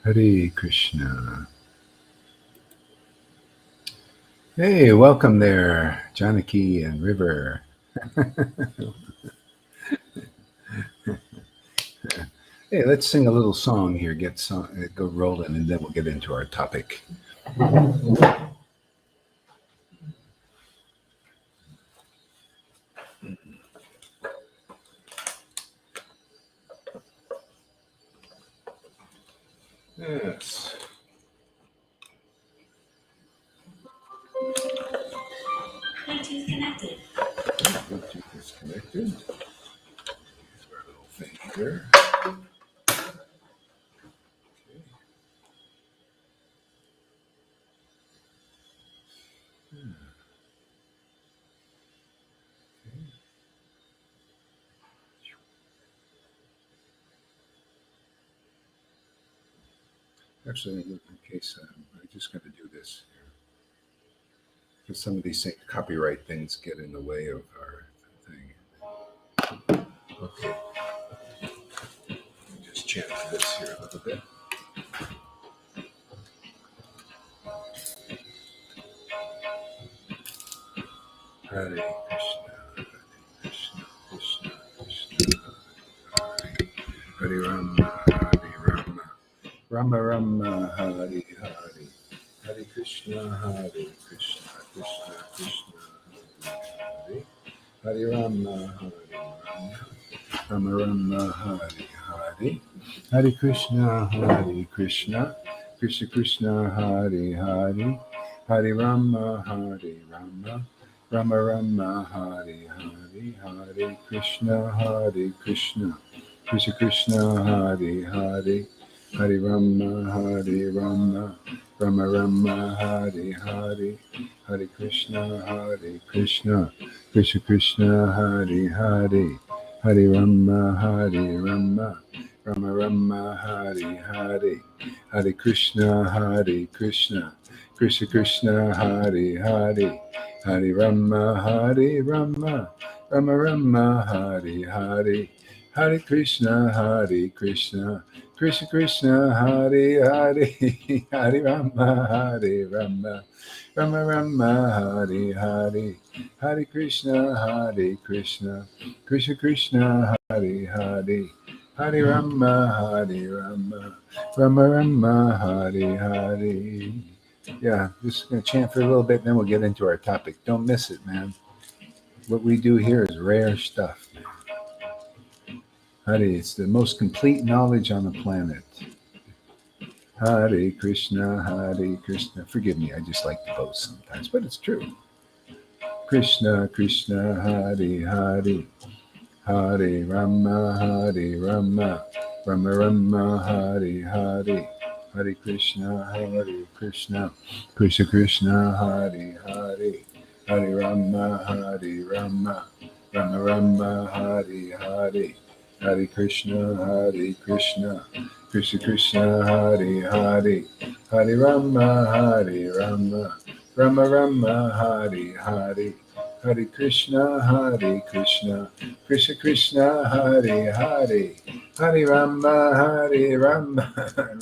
Hare Krishna. Hey, welcome there, Janaki and River. Hey, let's sing a little song here, go rolling, and then we'll get into our topic. Yes. Bluetooth connected. Bluetooth is connected. Here's our little thing here. Actually, in case I just got to do this here, because some of these copyright things get in the way of our thing. Okay, just chant this here a little bit. Hare Krishna, Krishna, Krishna, Krishna, Hare Hare Rama, Hare Rama, Rama Rama, Hare Hare, Hare Krishna, Krishna, Krishna, Hare Hare, Hare Rama, Rama Rama, Hare Hare, Hare Krishna, Krishna, Krishna Krishna, Hare Hare, Hare Rama, Rama. Rama Rama, Hare Hare, Hare Krishna, Krishna, Krishna Krishna, Hare Hare, Hare Rama, Rama, Rama Rama, Hare Hare, Hare Krishna, Krishna, Krishna Krishna, Hare Hare, Hare Rama, Rama, Rama Rama, Hare Hare, Hare Krishna, Krishna, Krishna Krishna, Hare Hare, Hare Rama, Rama, Rama Rama, Hare Hare, Hare Krishna, Krishna, Krishna Krishna, Hare Hare, Hare Rama, Rama, Rama Rama, Hare Hare, Hare Krishna, Krishna, Krishna Krishna, Hare Hare, Hare Rama, Rama, Rama Rama, Hare Hare. Yeah, just going to chant for a little bit, and then we'll get into our topic. Don't miss it, man. What we do here is rare stuff, man. Hare, it's the most complete knowledge on the planet. Hare Krishna, Hare Krishna. Forgive me, I just like to boast sometimes, but it's true. Krishna, Krishna, Hare Hare, Hare Rama, Rama, Rama Rama, Hare Hare, Hare Krishna, Krishna, Krishna Krishna, Hare Hare, Hare Rama, Rama, Rama Rama, Hare Hare, Hare Krishna, Krishna, Krishna Krishna, Hare Hare, Hare Rama, Rama, Rama Rama, Hare Hare, Hare Krishna, Krishna, Krishna Krishna, Hare Hare, Hare Rama, Rama,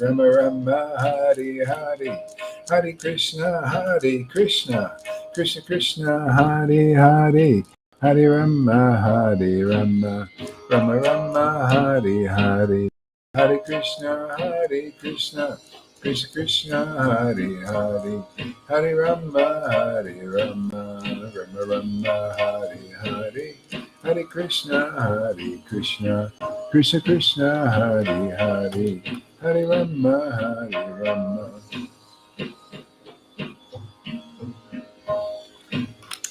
Rama Rama, Hare Hare, Hare Krishna, Krishna, Krishna Krishna, Hare Hare, Hare Rama, Rama, Rama Rama, Hare Hare, Hare Krishna, Krishna, Krishna Krishna, Hare Hare, Hare Rama, Rama, Rama Rama, Hare Hare, Hare Krishna, Krishna, Krishna Krishna, Hare Hare, Hare Rama, Rama.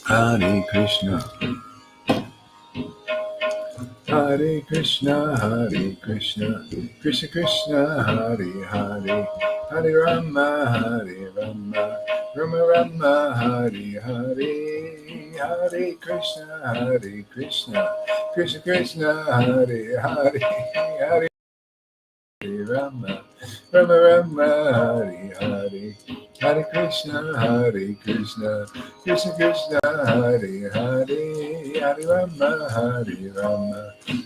Hare Krishna, Hare Krishna, Krishna Krishna, Hare Hare, Hare Rama, Rama, Rama Rama, Hare Hare, Hare Krishna, Krishna, Krishna Krishna, Hare Hare, Hare Rama, Rama Rama, Hare Hare, Hare Krishna, Krishna Krishna, Hare Hare, Hare Rama,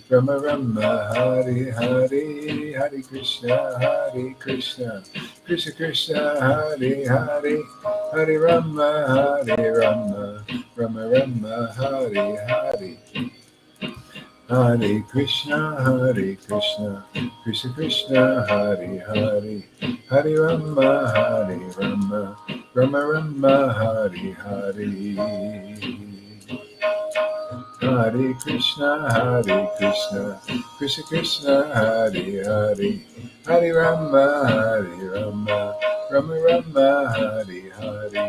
Rama Rama, Hare Hare, Hare Krishna, Krishna Krishna, Hare Hare, Hare Rama, Rama Rama, Hare Hare. Hare Krishna, Krishna Krishna, Hare Hare, Hare Rama, Rama Rama, Hare Hare. Hare Krishna, Krishna Krishna, Hare Hare, Hare Rama, Rama Rama, Hare Hare.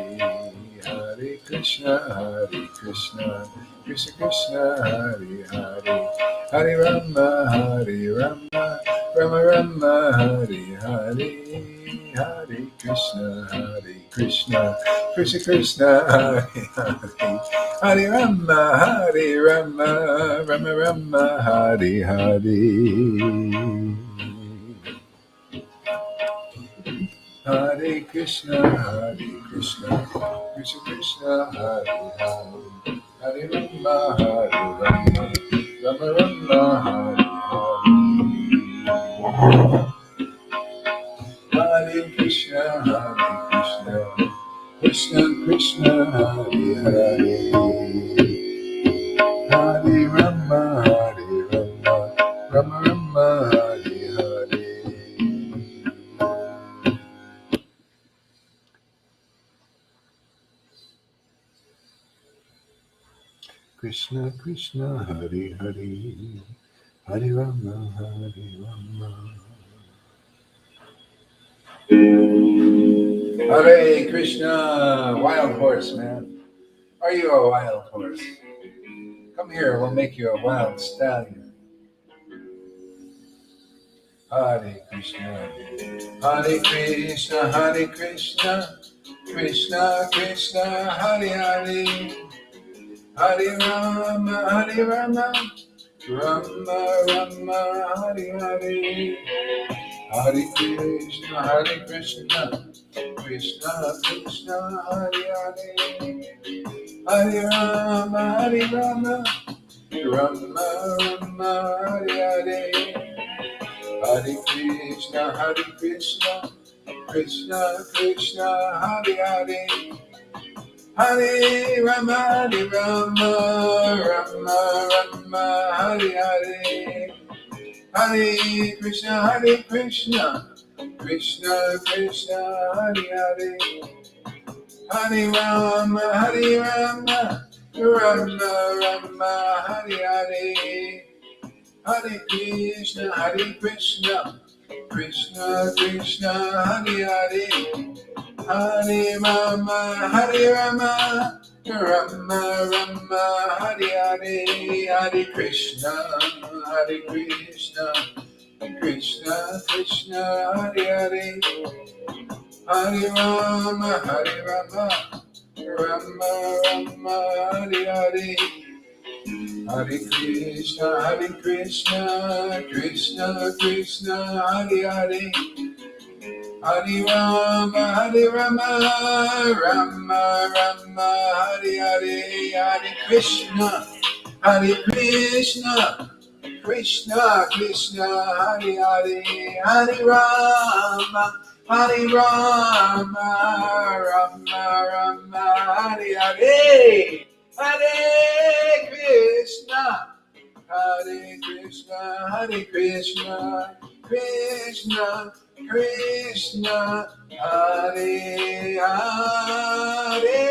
Hare Krishna, Krishna Krishna, Hare Hare, Hare Rama, Rama Rama, Hare Hare. Hare Krishna, Krishna Krishna, Hare Hare, Hare Rama, Rama Rama, Hare Hare. Hare Krishna, Krishna Krishna, Hare Hare, Hare Rama, Rama Rama, Hare Hare. Hare Krishna, Krishna Krishna, Hare Hare, Hare Rama, Rama Rama, Hare Hare. Krishna Krishna, Hare Hare, Hare Rama, Rama. Hare Krishna, wild horse, man. Are you a wild horse? Come here, we'll make you a wild stallion. Hare Krishna, Hare Krishna, Krishna Krishna, Hare Hare, Hare Rama, Rama Rama, Hare Hare. Hare Krishna, Krishna Krishna, Hare Hare, Hare Rama, Rama Rama, Hare Hare. Hare Krishna, Krishna Krishna, Hare Hare, Hare Rama, Rama Rama, Hare Hare. Hare Krishna, Krishna Krishna, Hare Hare, Hare Rama, Rama Rama, Hare Hare. Hare Krishna, Krishna Krishna, Hare Hare, Hare Rama, Rama Rama, Hare Hare. Hare Krishna, Krishna Krishna, Hare Hare, Hare Rama, Rama Rama, Hare Hare. Hare Krishna, Krishna Krishna, Hare Hare, Hare Rama, Rama Rama, Hare Hare. Hare Krishna, Krishna Krishna, Hare Hare, Hare Rama, Rama Rama, Hare Hare. Hare Krishna, Krishna Krishna Krishna, Hare Hare.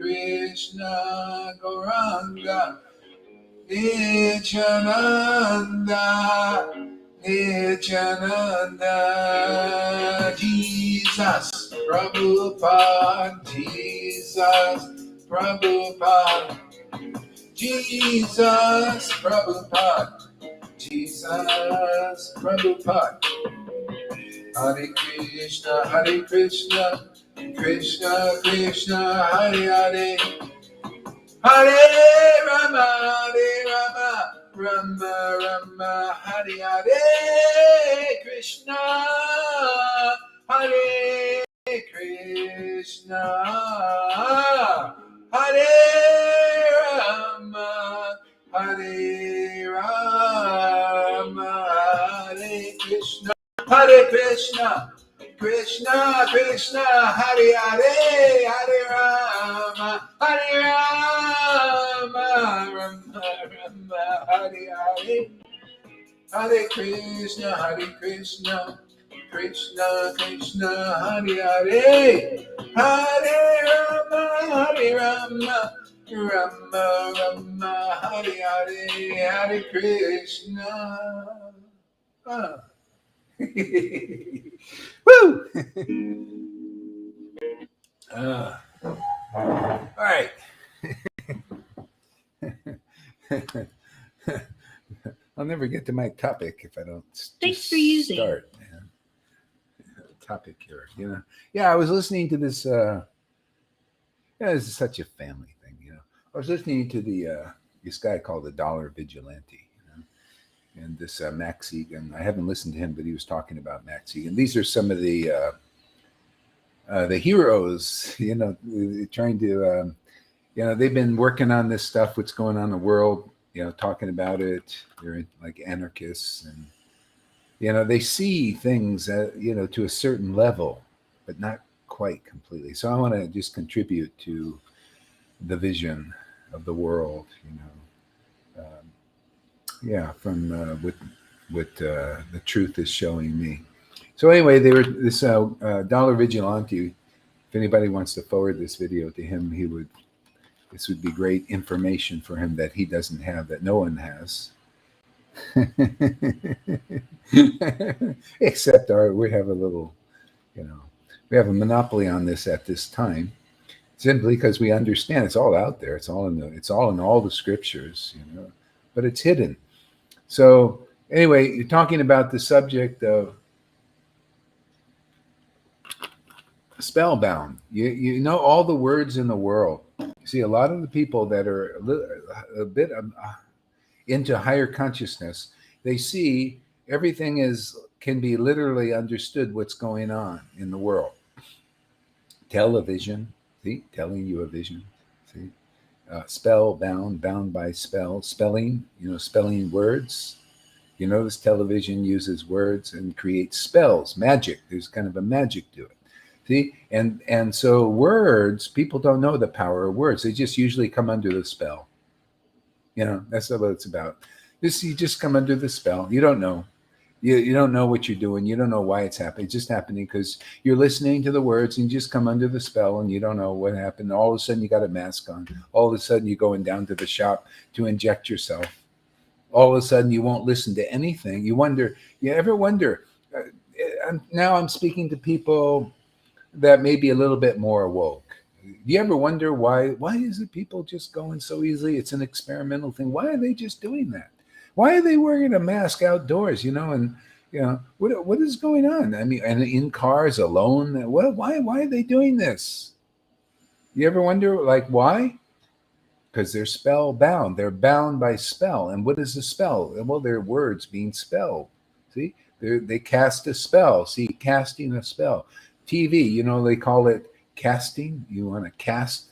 Krishna Gauranga Nityananda, Jesus Prabhupada, Jesus Prabhupada, Jesus Prabhupada, Jesus Prabhupada. Hare Krishna, Krishna Krishna, Hare Hare, Hare Rama, Rama Rama Hare Hare Krishna Hare Krishna Hare Rama Hare Rama Hare Krishna Krishna Krishna Hare Hare Hare Rama Rama Rama Hare Hare Hare Krishna Krishna Krishna Hare Hare Hare Rama Rama Rama Hare Hare Hare Krishna. Ah. Woo! All right. I'll never get to my topic if I don't Thanks for using. Start. Topic here, Yeah, I was listening to this. This is such a family thing, I was listening to this guy called the Dollar Vigilante, and this Max Egan. I haven't listened to him, but he was talking about Max Egan. These are some of the heroes, trying to, they've been working on this stuff, what's going on in the world, talking about it. They're like anarchists, and, they see things, to a certain level, but not quite completely. So I want to just contribute to the vision of the world, from what the truth is showing me. So anyway, they were this Dollar Vigilante. If anybody wants to forward this video to him, this would be great information for him that he doesn't have, that no one has. Except we have a little, we have a monopoly on this at this time, simply because we understand it's all out there. It's all in all the scriptures, but it's hidden. So anyway, you're talking about the subject of spellbound. You know all the words in the world. You see, a lot of the people that are a bit into higher consciousness, they see everything can be literally understood what's going on in the world. Television, see, telling you a vision. See, spellbound, bound by spell, spelling. Spelling words. You notice television uses words and creates spells, magic. There's kind of a magic to it. See, and so words, people don't know the power of words. They just usually come under the spell. That's what it's about. You just come under the spell. You don't know. You don't know what you're doing. You don't know why it's happening. It's just happening because you're listening to the words and you just come under the spell and you don't know what happened. All of a sudden you got a mask on. All of a sudden you're going down to the shop to inject yourself. All of a sudden you won't listen to anything. You ever wonder, now I'm speaking to people that may be a little bit more awoke. Do you ever wonder why is it people just going so easily? It's an experimental thing. Why are they just doing that? Why are they wearing a mask outdoors? And what is going on? I mean, and in cars alone. Why are they doing this? You ever wonder, like, why? Because they're spellbound. They're bound by spell. And what is a spell? Well, they're words being spelled. See, they cast a spell. See, casting a spell. TV, they call it casting. You want to cast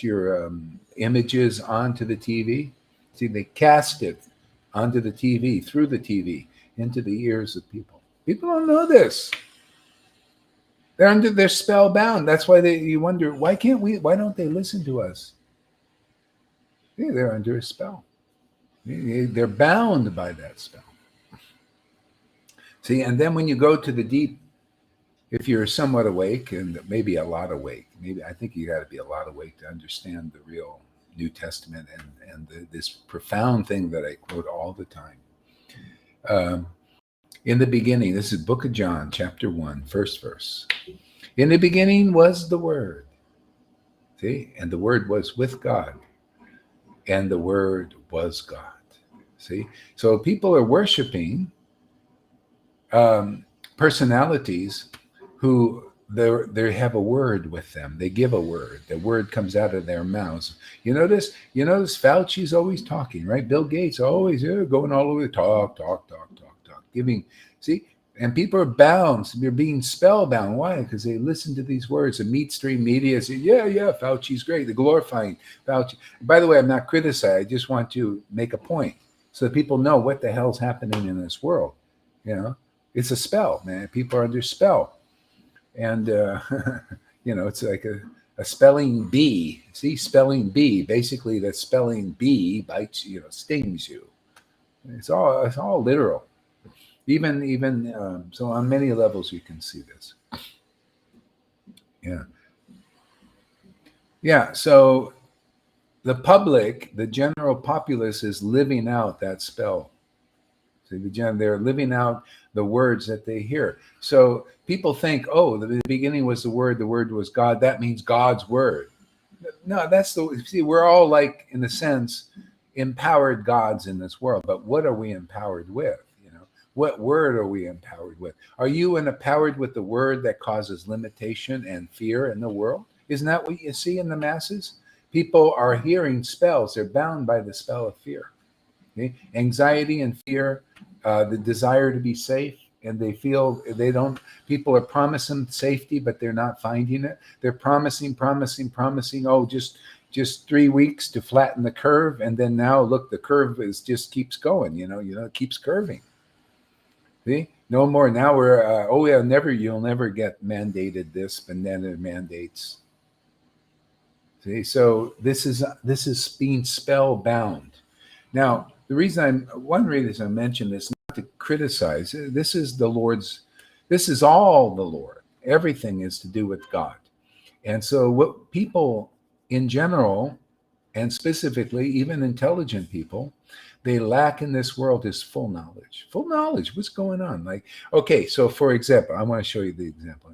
your images onto the TV. See, they cast it onto the TV, through the TV, into the ears of people. People don't know this. They're spellbound. That's why you wonder, why don't they listen to us? Yeah, they're under a spell. They're bound by that spell. See, and then when you go to the deep, if you're somewhat awake, and maybe a lot awake, I think you got to be a lot awake to understand the real New Testament and this profound thing that I quote all the time. In the beginning, this is Book of John, chapter 1, first verse. In the beginning was the Word. See, and the Word was with God, and the Word was God. See, so people are worshiping personalities who they have a word with them. They give a word. The word comes out of their mouths. You notice Fauci's always talking, right? Bill Gates always going all over, talk, talk, talk, talk, talk, giving. See, and people are bound. They're being spellbound. Why? Because they listen to these words. The mainstream media say, yeah, Fauci's great. They're glorifying Fauci. By the way, I'm not criticizing. I just want to make a point so that people know what the hell's happening in this world. It's a spell, man. People are under spell. And it's like a spelling bee. See, spelling bee. Basically, that spelling bee bites you, stings you. It's all literal. Even so, on many levels, you can see this. Yeah. So the public, the general populace, is living out that spell. See, they're living out the words that they hear. So people think, oh, the beginning was the word was God. That means God's word. No, we're all, like, in a sense, empowered gods in this world. But what are we empowered with? What word are we empowered with? Are you empowered with the word that causes limitation and fear in the world? Isn't that what you see in the masses? People are hearing spells. They're bound by the spell of fear. Okay? Anxiety and fear, the desire to be safe, and they feel people are promising safety, but they're not finding it. They're promising. Oh, just 3 weeks to flatten the curve. And then now look, the curve just keeps going, it keeps curving. See, no more. Now we're, you'll never get mandated this, banana mandates. See, so this is being spellbound. Now, one reason I mention this, not to criticize, this is the Lord's, this is all the Lord. Everything is to do with God. And so what people in general, and specifically even intelligent people, they lack in this world is full knowledge. Full knowledge. What's going on? Like, okay, so for example, I want to show you the example.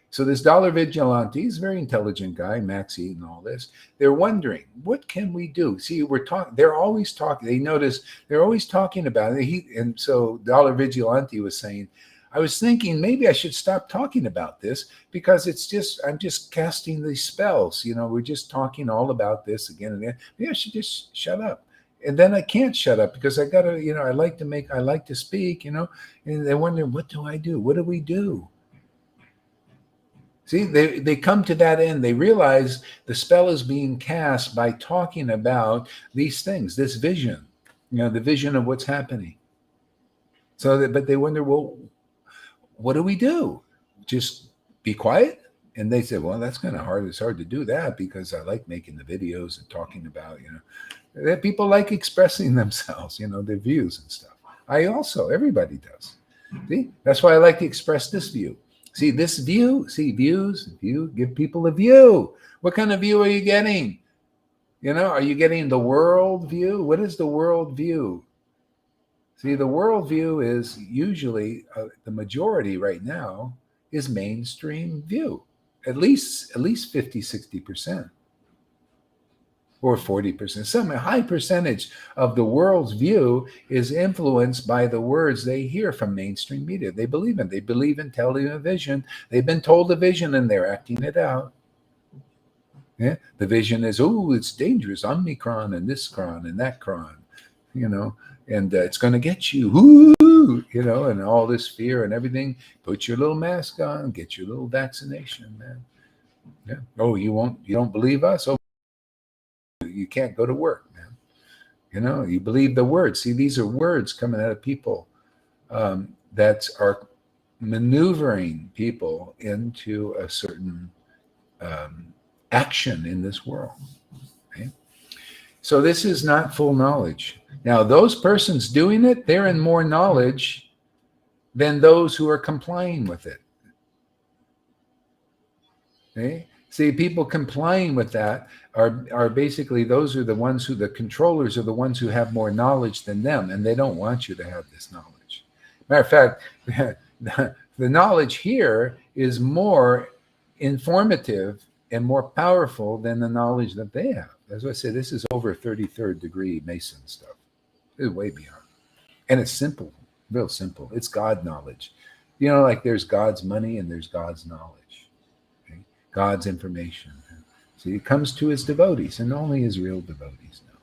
So this Dollar Vigilante, he's a very intelligent guy, Max Eaton, all this. They're wondering, what can we do? See, they're always talking. They notice they're always talking about it. And so Dollar Vigilante was saying, I was thinking maybe I should stop talking about this because I'm just casting these spells. We're just talking all about this again and again. Maybe I should just shut up. And then I can't shut up because I gotta, I like to speak, and they wonder, what do I do? What do we do? See, they come to that end. They realize the spell is being cast by talking about these things, this vision, the vision of what's happening. But they wonder, well, what do we do? Just be quiet? And they say, well, that's kind of hard. It's hard to do that because I like making the videos and talking about, that people like expressing themselves, their views and stuff. Everybody does. See, that's why I like to express this view. See, this view, give people a view. What kind of view are you getting? Are you getting the world view? What is the world view? See, the world view is usually, the majority right now is mainstream view, at least 50, 60%. Or 40%. Some high percentage of the world's view is influenced by the words they hear from mainstream media. They believe in. They believe in television. They've been told a vision and they're acting it out. Yeah, the vision is, it's dangerous, Omicron and this cron and that cron, and it's going to get you, and all this fear and everything. Put your little mask on, get your little vaccination, man. Yeah. Oh, you don't believe us? Oh, you can't go to work, man. You believe the words. See, these are words coming out of people that are maneuvering people into a certain action in this world. Okay? So this is not full knowledge. Now, those persons doing it, they're in more knowledge than those who are complying with it. Okay? See, people complying with that are basically, those are the ones the controllers are the ones who have more knowledge than them, and they don't want you to have this knowledge. Matter of fact, the knowledge here is more informative and more powerful than the knowledge that they have. As I say, this is over 33rd degree Mason stuff. It's way beyond. And it's simple, real simple. It's God knowledge. Like there's God's money and there's God's knowledge. God's information. See, it comes to his devotees, and only his real devotees know.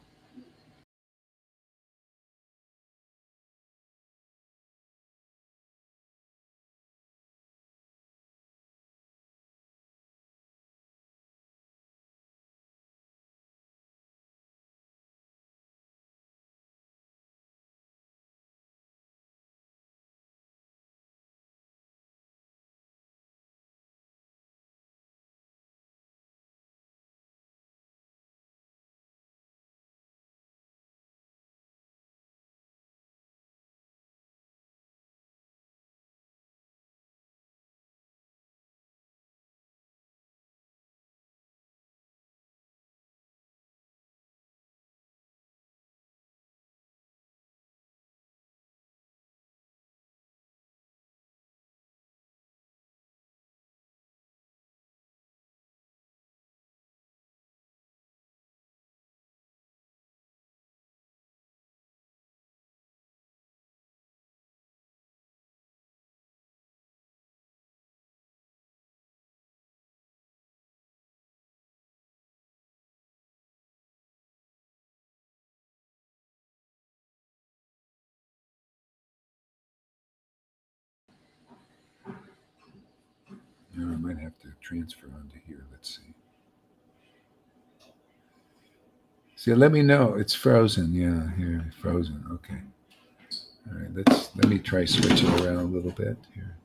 Now I might have to transfer onto here. Let's see. See, let me know. It's frozen. Yeah, here, frozen. Okay. All right. Let me try switching around a little bit here.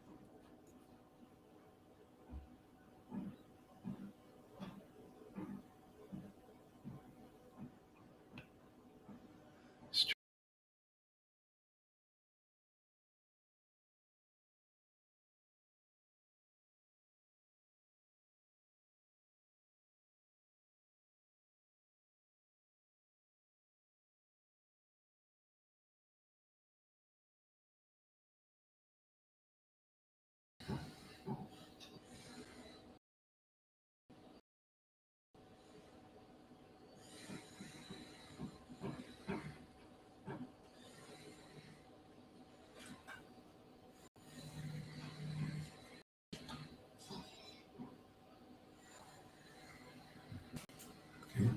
Okay.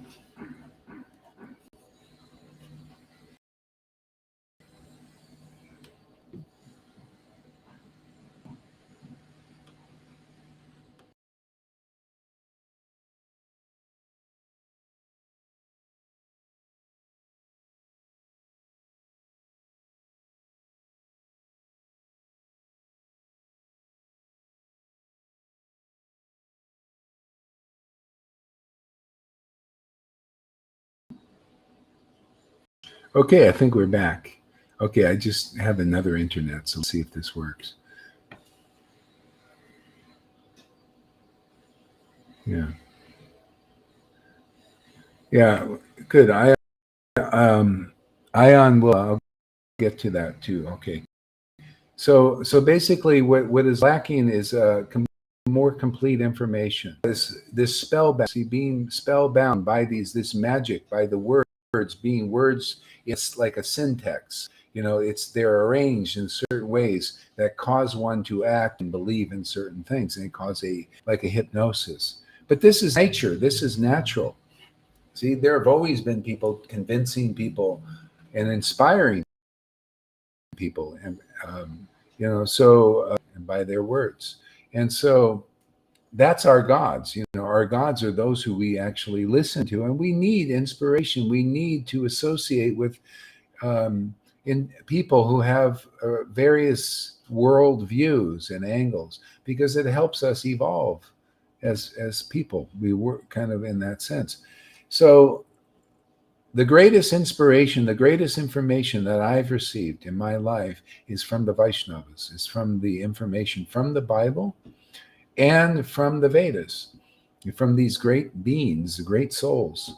Okay, I think we're back. Okay, I just have another internet, so let's see if this works. Yeah. Yeah, good. Ion will I'll get to that too. Okay. So basically what is lacking is more complete information. This spellbound, see, being spellbound by this magic, by the words, being words, it's like a syntax. They're arranged in certain ways that cause one to act and believe in certain things, and it cause a hypnosis. But this is nature. This is natural. See, there have always been people convincing people and inspiring people, and and by their words. And so that's our gods. Our gods are those who we actually listen to, and we need inspiration. We need to associate with in people who have various world views and angles, because it helps us evolve as people. We work kind of in that sense. So the greatest inspiration, the greatest information that I've received in my life is from the Vaishnavas, is from the information from the Bible and from the Vedas, from these great beings, great souls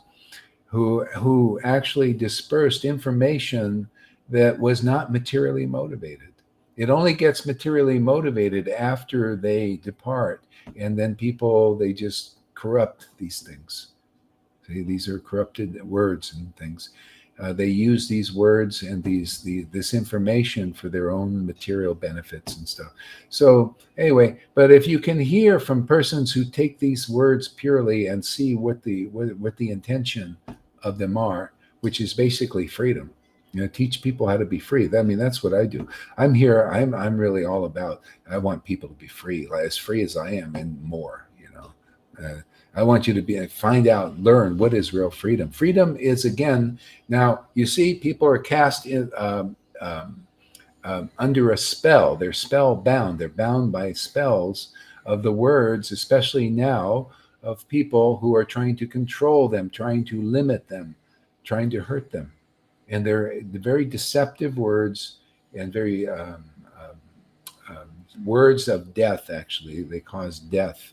who actually dispersed information that was not materially motivated. It only gets materially motivated after they depart, and then they just corrupt these things. See, these are corrupted words and things. They use these words and this information for their own material benefits and stuff. So anyway, but if you can hear from persons who take these words purely and see what the intention of them are, which is basically freedom. Teach people how to be free. I mean, that's what I do. I'm here. I'm really all about. I want people to be free, like, as free as I am, and more. I want you to find out, learn what is real freedom. Freedom is, again. Now you see, people are cast in under a spell. They're spellbound. They're bound by spells of the words, especially now, of people who are trying to control them, trying to limit them, trying to hurt them. And they're the very deceptive words, and very words of death. Actually, they cause death.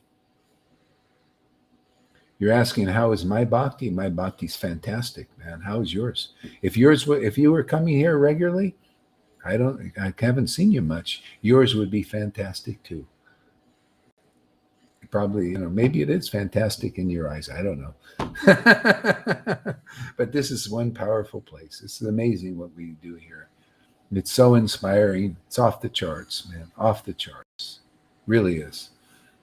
You're asking, how is my bhakti? My bhakti's fantastic, man. How is yours? If you were coming here regularly, I haven't seen you much. Yours would be fantastic too. Probably, maybe it is fantastic in your eyes. I don't know. But this is one powerful place. It's amazing what we do here. It's so inspiring. It's off the charts, man. Off the charts. Really is.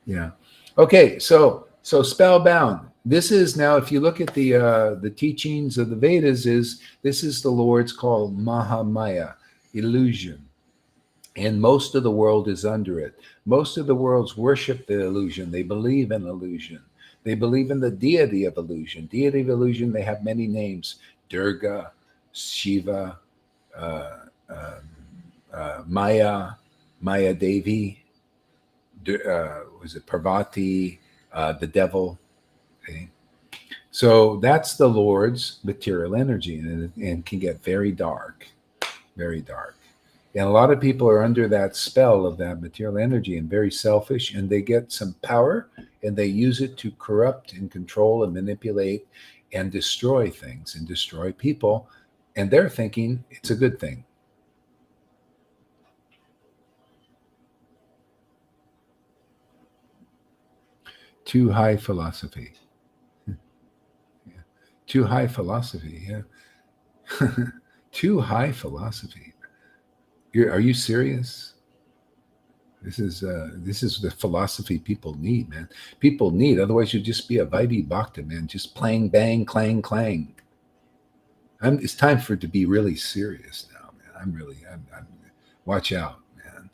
Yeah. Okay, so spellbound. This is now, if you look at the teachings of the Vedas, this is the Lord's called Mahamaya, illusion. And most of the world is under it. Most of the worlds worship the illusion. They believe in illusion. They believe in the deity of illusion. Deity of illusion, they have many names. Durga, Shiva, Maya, Maya Devi, was it Parvati, the devil. Okay. So that's the Lord's material energy, and can get very dark, very dark. And a lot of people are under that spell of that material energy and very selfish, and they get some power and they use it to corrupt and control and manipulate and destroy things and destroy people. And they're thinking it's a good thing. Too high philosophy. Yeah. Too high philosophy. Yeah. Too high philosophy. Are you serious? This is the philosophy people need, man. People need. Otherwise, you'd just be a Vaidhi Bhakta, man. Just playing, bang, clang, clang. It's time for it to be really serious now, man. I'm watch out, man.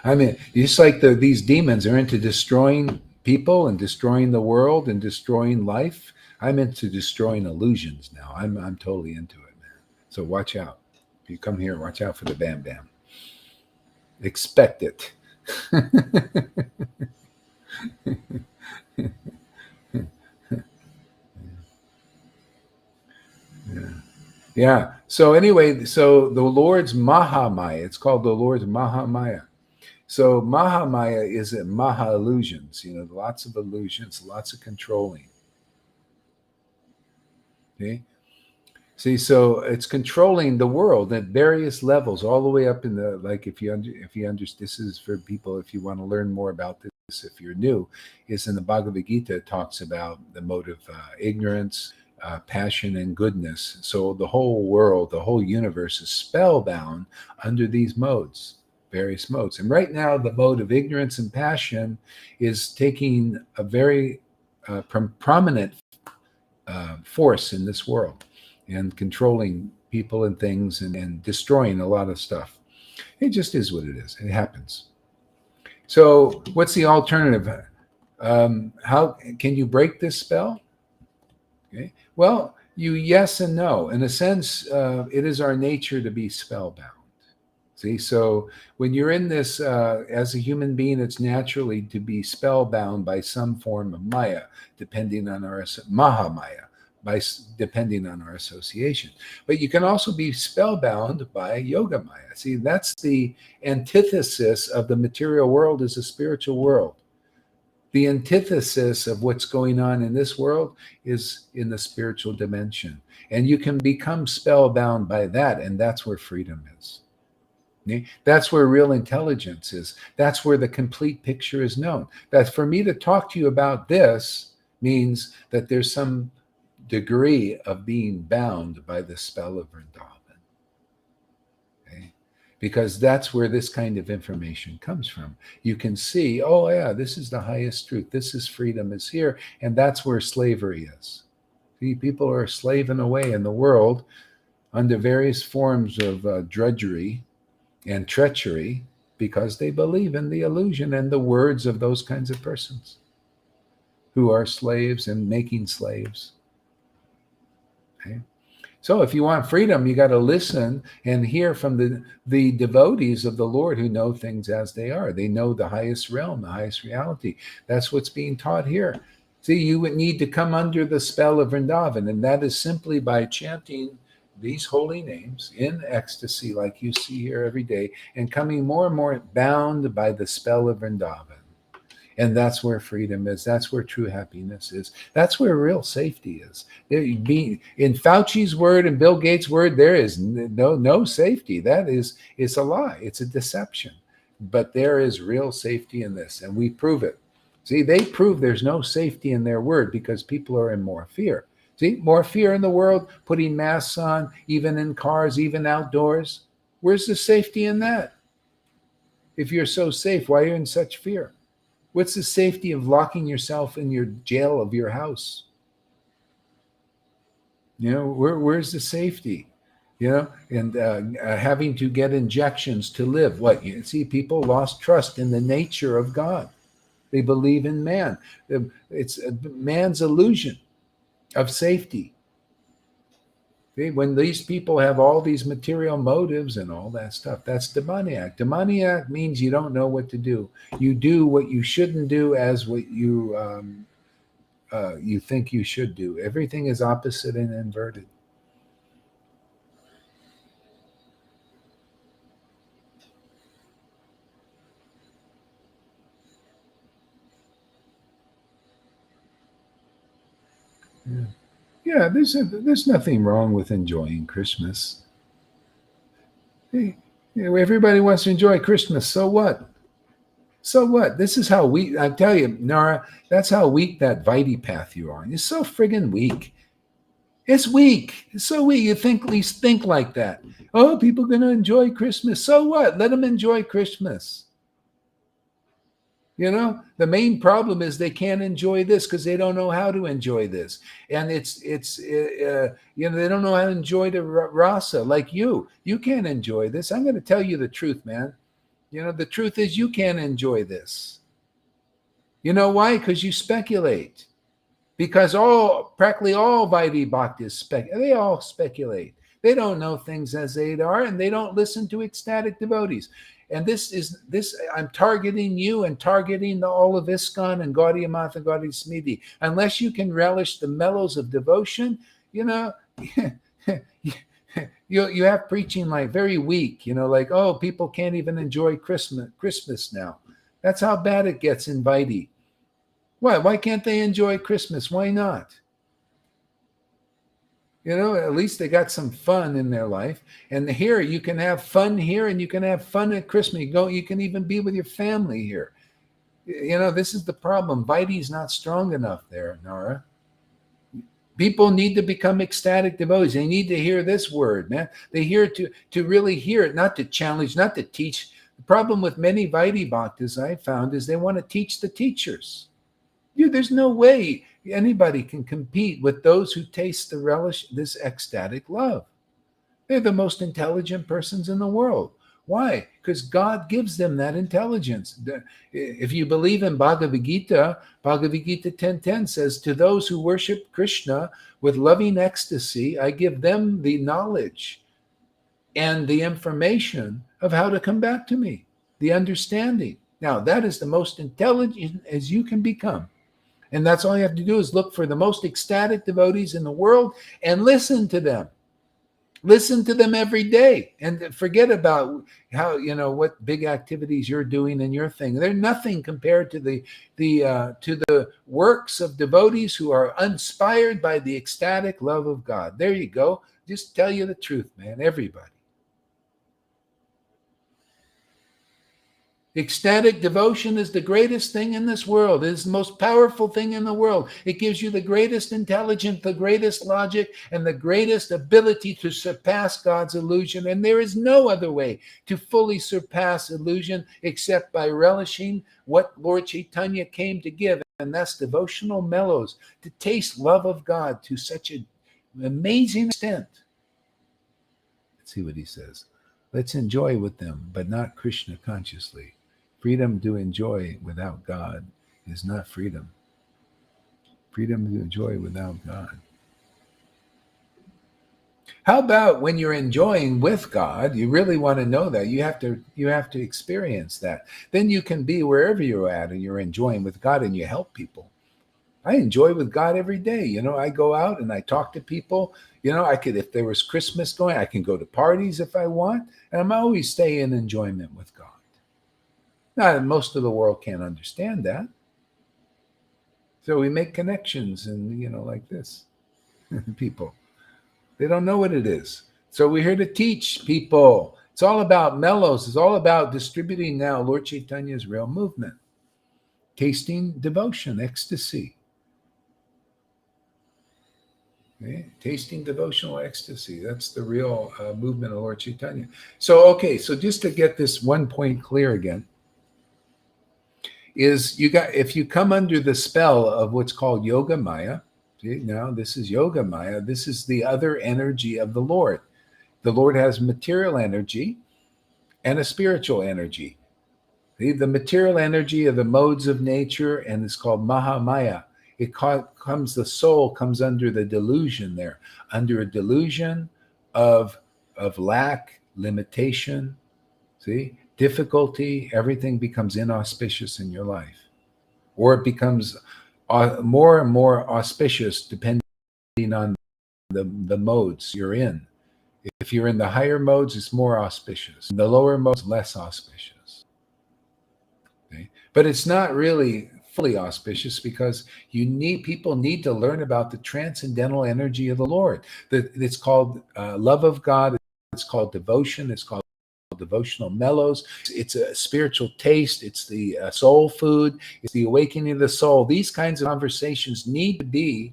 I mean, just like these demons are into destroying people and destroying the world and destroying life. I'm into destroying illusions now. I'm totally into it, man. So watch out. If you come here, watch out for the bam bam. Expect it. Yeah. So anyway, so the Lord's Mahamaya, it's called the Lord's Mahamaya. So Mahamaya is Maha illusions, lots of illusions, lots of controlling. Okay. See, so it's controlling the world at various levels, all the way up in the, like, if you understand, this is for people, if you want to learn more about this, if you're new, is in the Bhagavad Gita, it talks about the mode of ignorance, passion, and goodness. So the whole world, the whole universe is spellbound under these modes, various modes. And right now, the mode of ignorance and passion is taking a very prominent force in this world, and controlling people and things, and destroying a lot of stuff. It just is what it is. It happens. So what's the alternative? How can you break this spell? Okay. Well, yes and no. In a sense, it is our nature to be spellbound. See, so when you're in this, as a human being, it's naturally to be spellbound by some form of Maya, depending on our Mahamaya, depending on our association. But you can also be spellbound by Yoga Maya. See, that's the antithesis of the material world is a spiritual world. The antithesis of what's going on in this world is in the spiritual dimension. And you can become spellbound by that, and that's where freedom is. That's where real intelligence is. That's where the complete picture is known. That for me to talk to you about this means that there's some degree of being bound by the spell of Vrindavan. Okay? Because that's where this kind of information comes from. You can see, oh yeah, this is the highest truth. This is freedom is here. And that's where slavery is. See, people are slaving away in the world under various forms of drudgery and treachery because they believe in the illusion and the words of those kinds of persons who are slaves and making slaves. Okay? So if you want freedom, you got to listen and hear from the devotees of the Lord who know things as they are. They know the highest realm, the highest reality. That's what's being taught here. See, you would need to come under the spell of Vrindavan, and that is simply by chanting these holy names in ecstasy like you see here every day and coming more and more bound by the spell of Vrindavan. And that's where freedom is. That's where true happiness is. That's where real safety is. In Fauci's word and Bill Gates' word, there is no safety. That is a lie. It's a deception. But there is real safety in this, and we prove it. See, they prove there's no safety in their word because people are in more fear. See, more fear in the world, putting masks on, even in cars, even outdoors. Where's the safety in that? If you're so safe, why are you in such fear? What's the safety of locking yourself in your jail of your house? You know, where's the safety? You know, and having to get injections to live. What? You see, people lost trust in the nature of God. They believe in man. It's man's illusion of safety. See, when these people have all these material motives and all that stuff, that's demoniac. Demoniac means you don't know what to do. You do what you shouldn't do as what you think you should do. Everything is opposite and inverted. Yeah. Yeah, there's nothing wrong with enjoying Christmas. Hey, everybody wants to enjoy Christmas. So what? So what? This is how weak, I tell you, Nara, that's how weak that Vitae path you're on. It's so friggin' weak. It's weak. It's so weak. You think, at least think like that. Oh, people are going to enjoy Christmas. So what? Let them enjoy Christmas. You know, the main problem is they can't enjoy this because they don't know how to enjoy this, and it's you know, they don't know how to enjoy the rasa like you. You can't enjoy this. I'm going to tell you the truth, man. You know, the truth is you can't enjoy this. You know why? Because you speculate. Because practically all Vaidhi Bhaktis they all speculate. They don't know things as they are, and they don't listen to ecstatic devotees. And this I'm targeting you and targeting all of ISKCON and Gaudiya Matha, Gaudiya Smriti. Unless you can relish the mellows of devotion, you know, you have preaching like very weak, you know, like, oh, people can't even enjoy Christmas now. That's how bad it gets in Vaidhi. Why can't they enjoy Christmas? Why not? You know, at least they got some fun in their life. And here you can have fun here and you can have fun at Christmas. You can even be with your family here. You know, this is the problem. Vaidhi is not strong enough there, Nara. People need to become ecstatic devotees. They need to hear this word, man. They hear to really hear it, not to challenge, not to teach. The problem with many Vaidhi bhaktas I found is they want to teach the teachers. There's no way anybody can compete with those who taste the relish, this ecstatic love. They're the most intelligent persons in the world. Why? Because God gives them that intelligence. If you believe in Bhagavad Gita 10:10 says, to those who worship Krishna with loving ecstasy, I give them the knowledge and the information of how to come back to me, the understanding. Now, that is the most intelligent as you can become. And that's all you have to do is look for the most ecstatic devotees in the world and listen to them. Listen to them every day and forget about how, you know, what big activities you're doing in your thing. They're nothing compared to the works of devotees who are inspired by the ecstatic love of God. There you go. Just tell you the truth, man, everybody. Ecstatic devotion is the greatest thing in this world. It is the most powerful thing in the world. It gives you the greatest intelligence, the greatest logic, and the greatest ability to surpass God's illusion. And there is no other way to fully surpass illusion except by relishing what Lord Chaitanya came to give. And that's devotional mellows, to taste love of God to such an amazing extent. Let's see what he says. Let's enjoy with them, but not Krishna consciously. Freedom to enjoy without God is not freedom. Freedom to enjoy without God. How about when you're enjoying with God? You really want to know that. You have to experience that. Then you can be wherever you're at and you're enjoying with God and you help people. I enjoy with God every day. I go out and I talk to people. I could, if there was Christmas going, I can go to parties if I want. And I'm always stay in enjoyment with God. Now, most of the world can't understand that. So we make connections and, like this. People, they don't know what it is. So we're here to teach people. It's all about mellows. It's all about distributing now Lord Chaitanya's real movement. Tasting devotion, ecstasy. Okay? Tasting devotional ecstasy. That's the real movement of Lord Chaitanya. So just to get this one point clear again, is if you come under the spell of what's called Yoga Maya, see, now this is Yoga Maya, this is the other energy of the Lord. The Lord has material energy and a spiritual energy. See, the material energy of the modes of nature, and it's called Mahamaya. The soul comes under the delusion there, under a delusion of lack, limitation, see? Difficulty, everything becomes inauspicious in your life. Or it becomes more and more auspicious depending on the modes you're in. If you're in the higher modes, it's more auspicious. In the lower modes, less auspicious. Okay? But it's not really fully auspicious because people need to learn about the transcendental energy of the Lord. It's called love of God. It's called devotion. It's called devotional mellows. It's a spiritual taste. It's the soul food. It's the awakening of the soul. These kinds of conversations need to be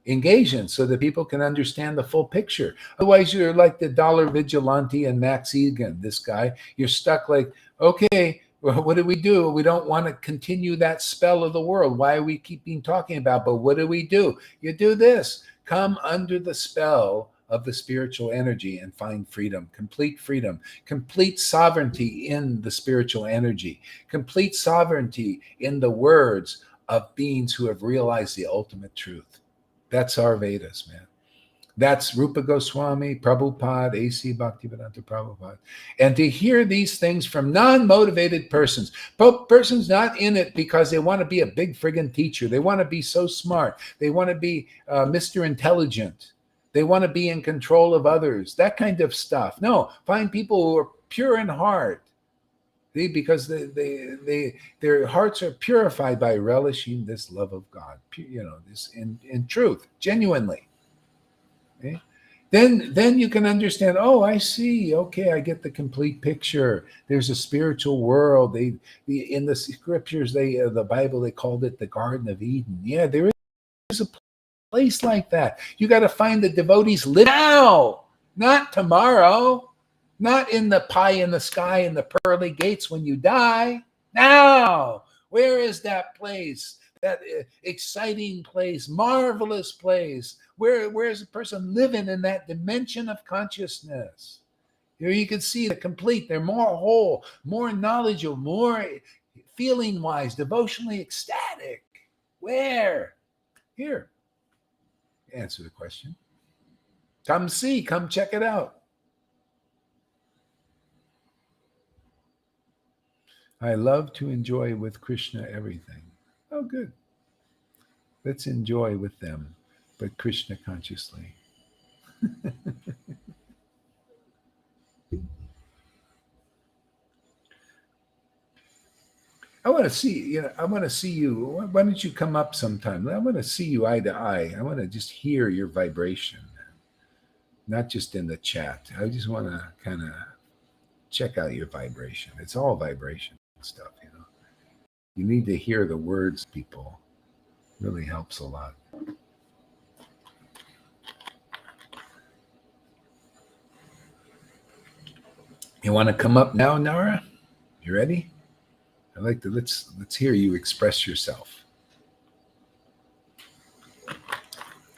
engaged in so that people can understand the full picture. Otherwise, you're like the dollar vigilante and Max Egan, this guy. You're stuck like, okay, well, what do we do? We don't want to continue that spell of the world. Why are we keeping talking about? But what do? You do this. Come under the spell of the spiritual energy and find freedom, complete sovereignty in the spiritual energy, complete sovereignty in the words of beings who have realized the ultimate truth. That's our Vedas, man. That's Rupa Goswami, Prabhupada, A.C. Bhaktivedanta Prabhupada. And to hear these things from non-motivated persons not in it because they want to be a big friggin' teacher. They want to be so smart. They want to be Mr. Intelligent. They want to be in control of others, that kind of stuff. No, find people who are pure in heart, because their hearts are purified by relishing this love of God, this in truth, genuinely. Okay? Then you can understand, oh, I see. Okay, I get the complete picture. There's a spiritual world. In the scriptures, the Bible, they called it the Garden of Eden. Yeah, there is a place like that. You got to find the devotees live now, not tomorrow, not in the pie in the sky and the pearly gates when you die. Now, where is that place? That exciting place, marvelous place. Where is a person living in that dimension of consciousness? Here you can see the complete. They're more whole, more knowledgeable, more feeling-wise, devotionally ecstatic. Where? Here. Answer the question. Come check it out. I love to enjoy with Krishna everything. Oh, good. Let's enjoy with them, but Krishna consciously. I want to see, I want to see you. Why don't you come up sometime? I want to see you eye to eye. I want to just hear your vibration, not just in the chat. I just want to kind of check out your vibration. It's all vibration. stuff. You need to hear the words, people. Really helps a lot. You want to come up now, Nara? You ready? I like to let's hear you express yourself.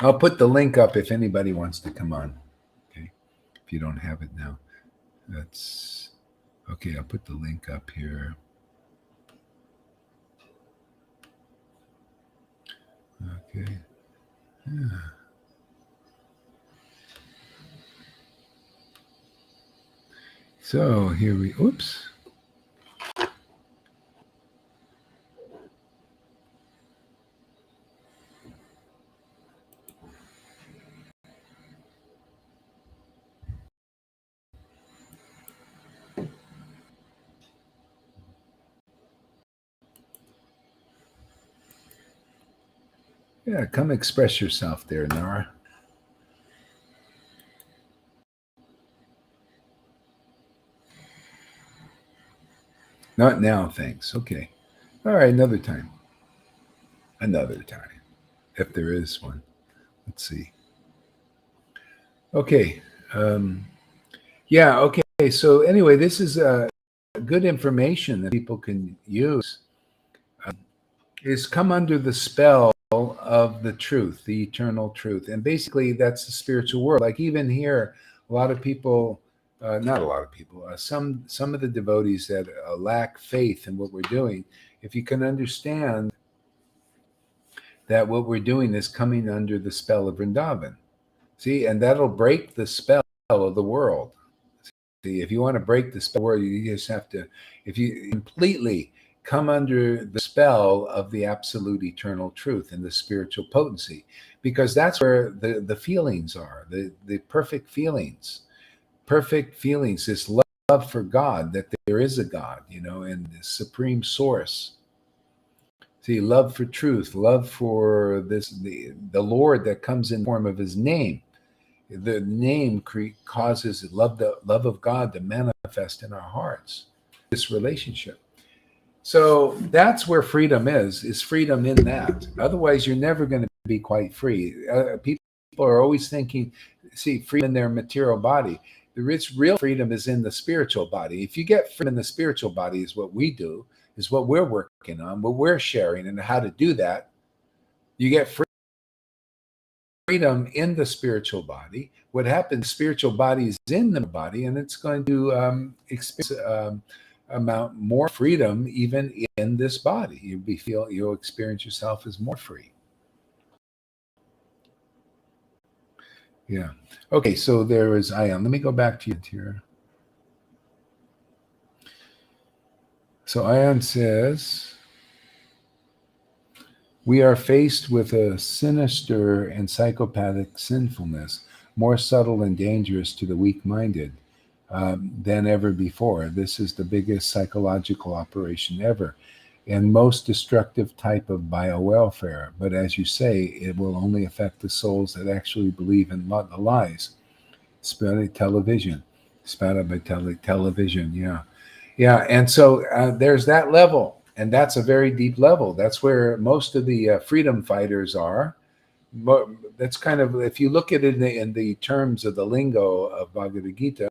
I'll put the link up if anybody wants to come on. Okay. If you don't have it now. That's okay. I'll put the link up here. Okay. Yeah. So here we, oops. Yeah, come express yourself there, Nara. Not now, thanks. Okay. All right, another time. Another time. If there is one. Let's see. Okay. Yeah, okay. So anyway, this is good information that people can use. Is come under the spell of the truth, the eternal truth. And basically, that's the spiritual world. Like even here, a lot of people, not a lot of people, some of the devotees that lack faith in what we're doing, if you can understand that what we're doing is coming under the spell of Vrindavan. See, and that'll break the spell of the world. See, if you want to break the spell of the world, you just have to, if you completely come under the spell of the absolute eternal truth and the spiritual potency, because that's where the feelings are, the perfect feelings, this love for God, that there is a God, and the supreme source. See, love for truth, love for the Lord that comes in the form of his name. The name causes the love of God to manifest in our hearts, this relationship. So that's where freedom is freedom in that. Otherwise, you're never going to be quite free. People are always thinking, see, freedom in their material body. The real freedom is in the spiritual body. If you get freedom in the spiritual body, is what we do, is what we're working on, what we're sharing, and how to do that. You get freedom in the spiritual body. What happens, spiritual body is in the body, and it's going to experience amount more freedom even in this body. You'll experience yourself as more free. Yeah. Okay, so there is Ayan. Let me go back to you here. So Ayan says, we are faced with a sinister and psychopathic sinfulness, more subtle and dangerous to the weak-minded than ever before. This is the biggest psychological operation ever and most destructive type of biowarfare. But as you say, it will only affect the souls that actually believe in the lies. Television. Television, yeah. Yeah, and so there's that level, and that's a very deep level. That's where most of the freedom fighters are. That's kind of, if you look at it in the terms of the lingo of Bhagavad Gita,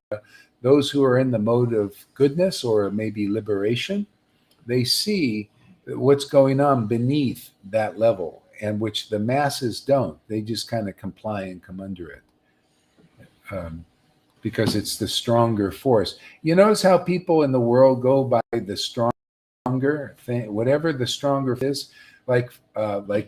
those who are in the mode of goodness or maybe liberation, they see what's going on beneath that level, and which the masses don't. They just kind of comply and come under it. Because it's the stronger force. You notice how people in the world go by the stronger thing, whatever the stronger is, like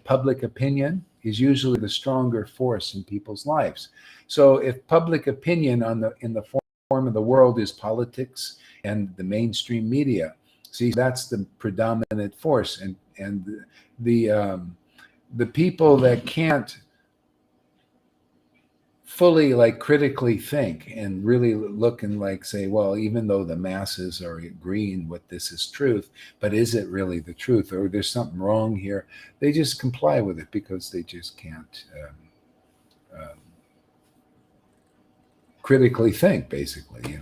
public opinion is usually the stronger force in people's lives. So if public opinion in the form of the world is politics and the mainstream media, see, that's the predominant force, and the people that can't fully critically think and really look and say, well, even though the masses are agreeing what this is truth, but is it really the truth, or there's something wrong here? They just comply with it because they just can't critically think, basically.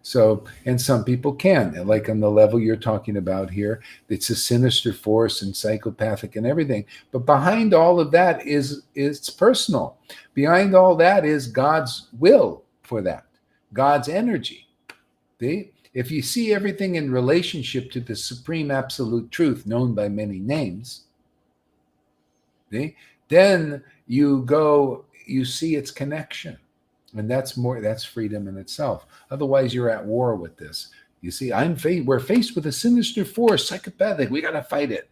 So, and some people can, like on the level you're talking about here, it's a sinister force and psychopathic and everything. But behind all of that is it's personal. Behind all that is God's will for that, God's energy. See? If you see everything in relationship to the supreme absolute truth known by many names, see, then you see its connection. And that's freedom in itself. Otherwise, you're at war with this. You see, we're faced with a sinister force, psychopathic. We got to fight it.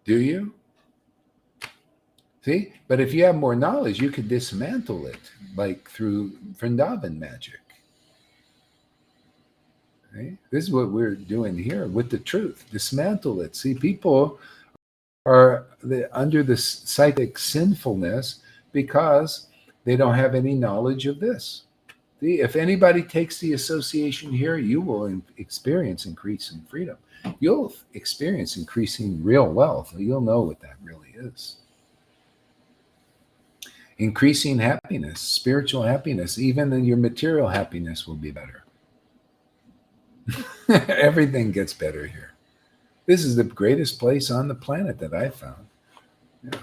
Do you? See? But if you have more knowledge, you could dismantle it, like through Vrindavan magic. Okay? This is what we're doing here with the truth. Dismantle it. See, people are under this psychic sinfulness because they don't have any knowledge of this. See, if anybody takes the association here, you will experience increasing freedom. You'll experience increasing real wealth. You'll know what that really is. Increasing happiness, spiritual happiness, even your material happiness will be better. Everything gets better here. This is the greatest place on the planet that I've found. Yeah.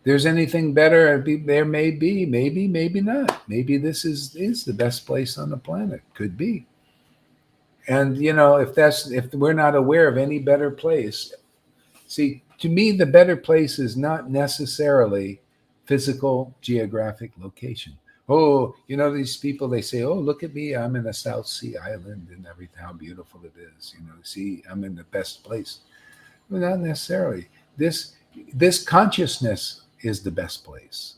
There's anything better, there may be, maybe not. Maybe this is the best place on the planet. Could be. And if we're not aware of any better place, see, to me, the better place is not necessarily physical geographic location. Oh, these people, they say, oh, look at me, I'm in a South Sea island and everything, how beautiful it is. See, I'm in the best place. Well, not necessarily. This consciousness is the best place.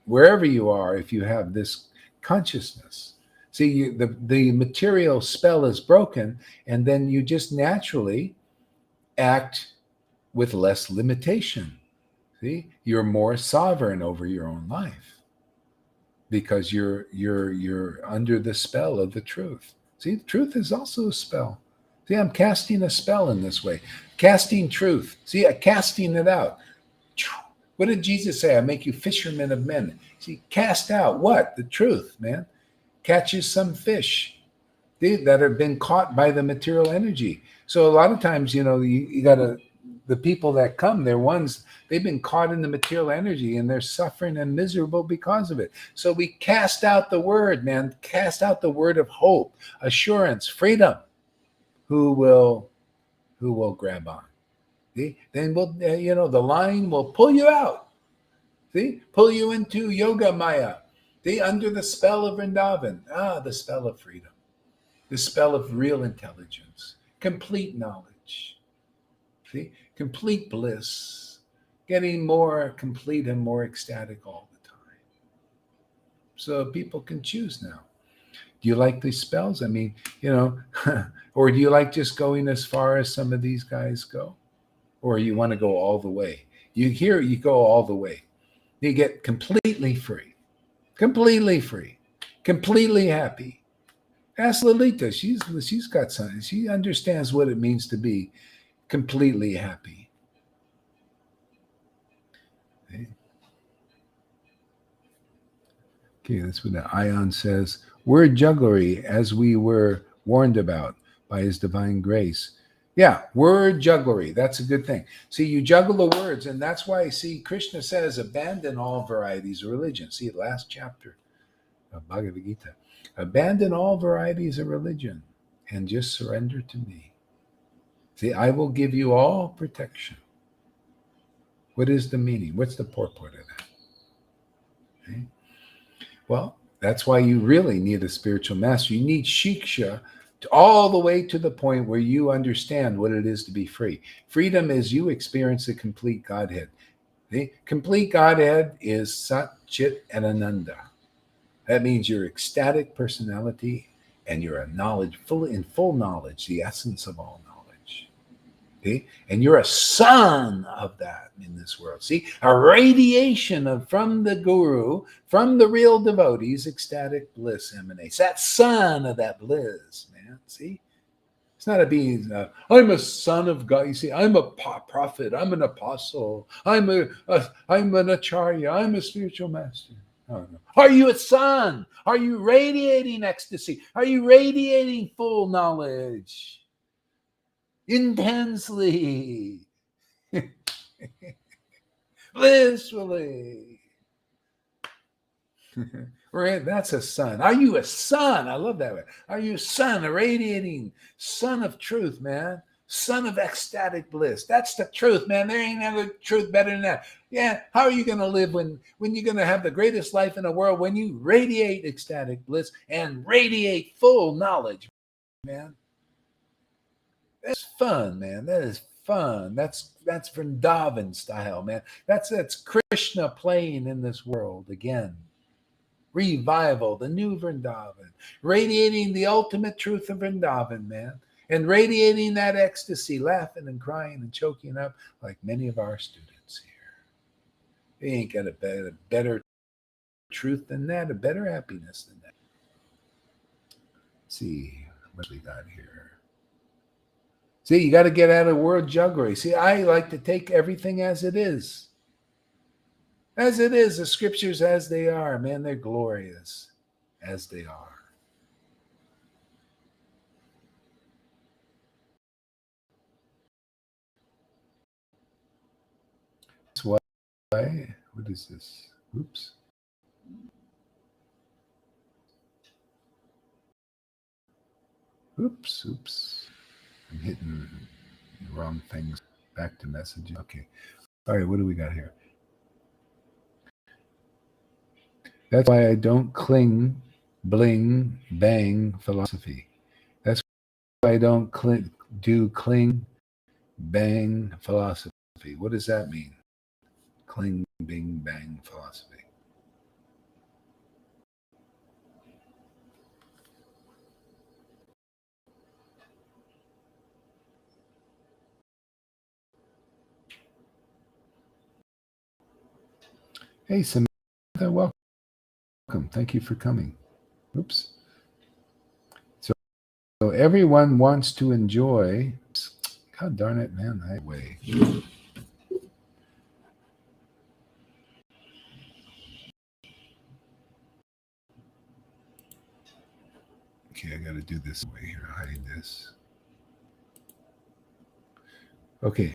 Wherever you are, if you have this consciousness. See, the material spell is broken, and then you just naturally act with less limitation. See, you're more sovereign over your own life because you're under the spell of the truth. See, the truth is also a spell. See, I'm casting a spell in this way. Casting truth. See, casting it out. What did Jesus say? I make you fishermen of men. See, cast out what? The truth, man. Catches some fish that have been caught by the material energy. So a lot of times, you got to, the people that come, they've been caught in the material energy and they're suffering and miserable because of it. So we cast out the word, man. Cast out the word of hope, assurance, freedom. Who will grab on? See? Then the line will pull you out. See? Pull you into yoga maya. See? Under the spell of Vrindavan. The spell of freedom. The spell of real intelligence. Complete knowledge. See? Complete bliss. Getting more complete and more ecstatic all the time. So people can choose now. Do you like these spells? I mean, or do you like just going as far as some of these guys go? Or you want to go all the way? You go all the way. You get completely free, completely happy. Ask Lolita. She's got something. She understands what it means to be completely happy. Okay, that's what the Ion says. Word jugglery, as we were warned about by his divine grace. Yeah, word jugglery. That's a good thing. See, you juggle the words, and that's why, Krishna says, abandon all varieties of religion. See, last chapter of Bhagavad Gita. Abandon all varieties of religion and just surrender to me. See, I will give you all protection. What is the meaning? What's the purport of that? Okay. Well, that's why you really need a spiritual master. You need shiksha all the way to the point where you understand what it is to be free. Freedom is you experience the complete Godhead. The complete Godhead is Sat, Chit, and Ananda. That means your ecstatic personality and you're in full knowledge, the essence of all knowledge. Okay? And you're a son of that in this world. See, a radiation from the guru, from the real devotees, ecstatic bliss emanates. That son of that bliss, man. See, it's not a being. I'm a son of God. You see, I'm a prophet. I'm an apostle. I'm an acharya. I'm a spiritual master. Oh, no. Are you a son? Are you radiating ecstasy? Are you radiating full knowledge? Intensely, blissfully. Right? That's a son. Are you a son? I love that. Are you a son, a radiating son of truth, man? Son of ecstatic bliss. That's the truth, man. There ain't no truth better than that. Yeah. How are you going to live when you're going to have the greatest life in the world, when you radiate ecstatic bliss and radiate full knowledge, man? That's fun, man. That is fun. That's Vrindavan style, man. That's Krishna playing in this world again. Revival, the new Vrindavan, radiating the ultimate truth of Vrindavan, man, and radiating that ecstasy, laughing and crying and choking up like many of our students here. They ain't got a better truth than that, a better happiness than that. Let's see what we got here. See, you got to get out of world jugglery. See, I like to take everything as it is. As it is, the scriptures as they are, man, they're glorious as they are. That's why, what is this? Oops. Oops. I'm hitting the wrong things. Back to messaging. Okay. All right, what do we got here? That's why I don't cling, bling, bang philosophy. That's why I don't cling, bang philosophy. What does that mean? Cling, bing, bang philosophy. Hey, Samantha, welcome. Thank you for coming. Oops. So everyone wants to enjoy. God darn it, man! Way. Okay, I got to do this way here. Hide this. Okay.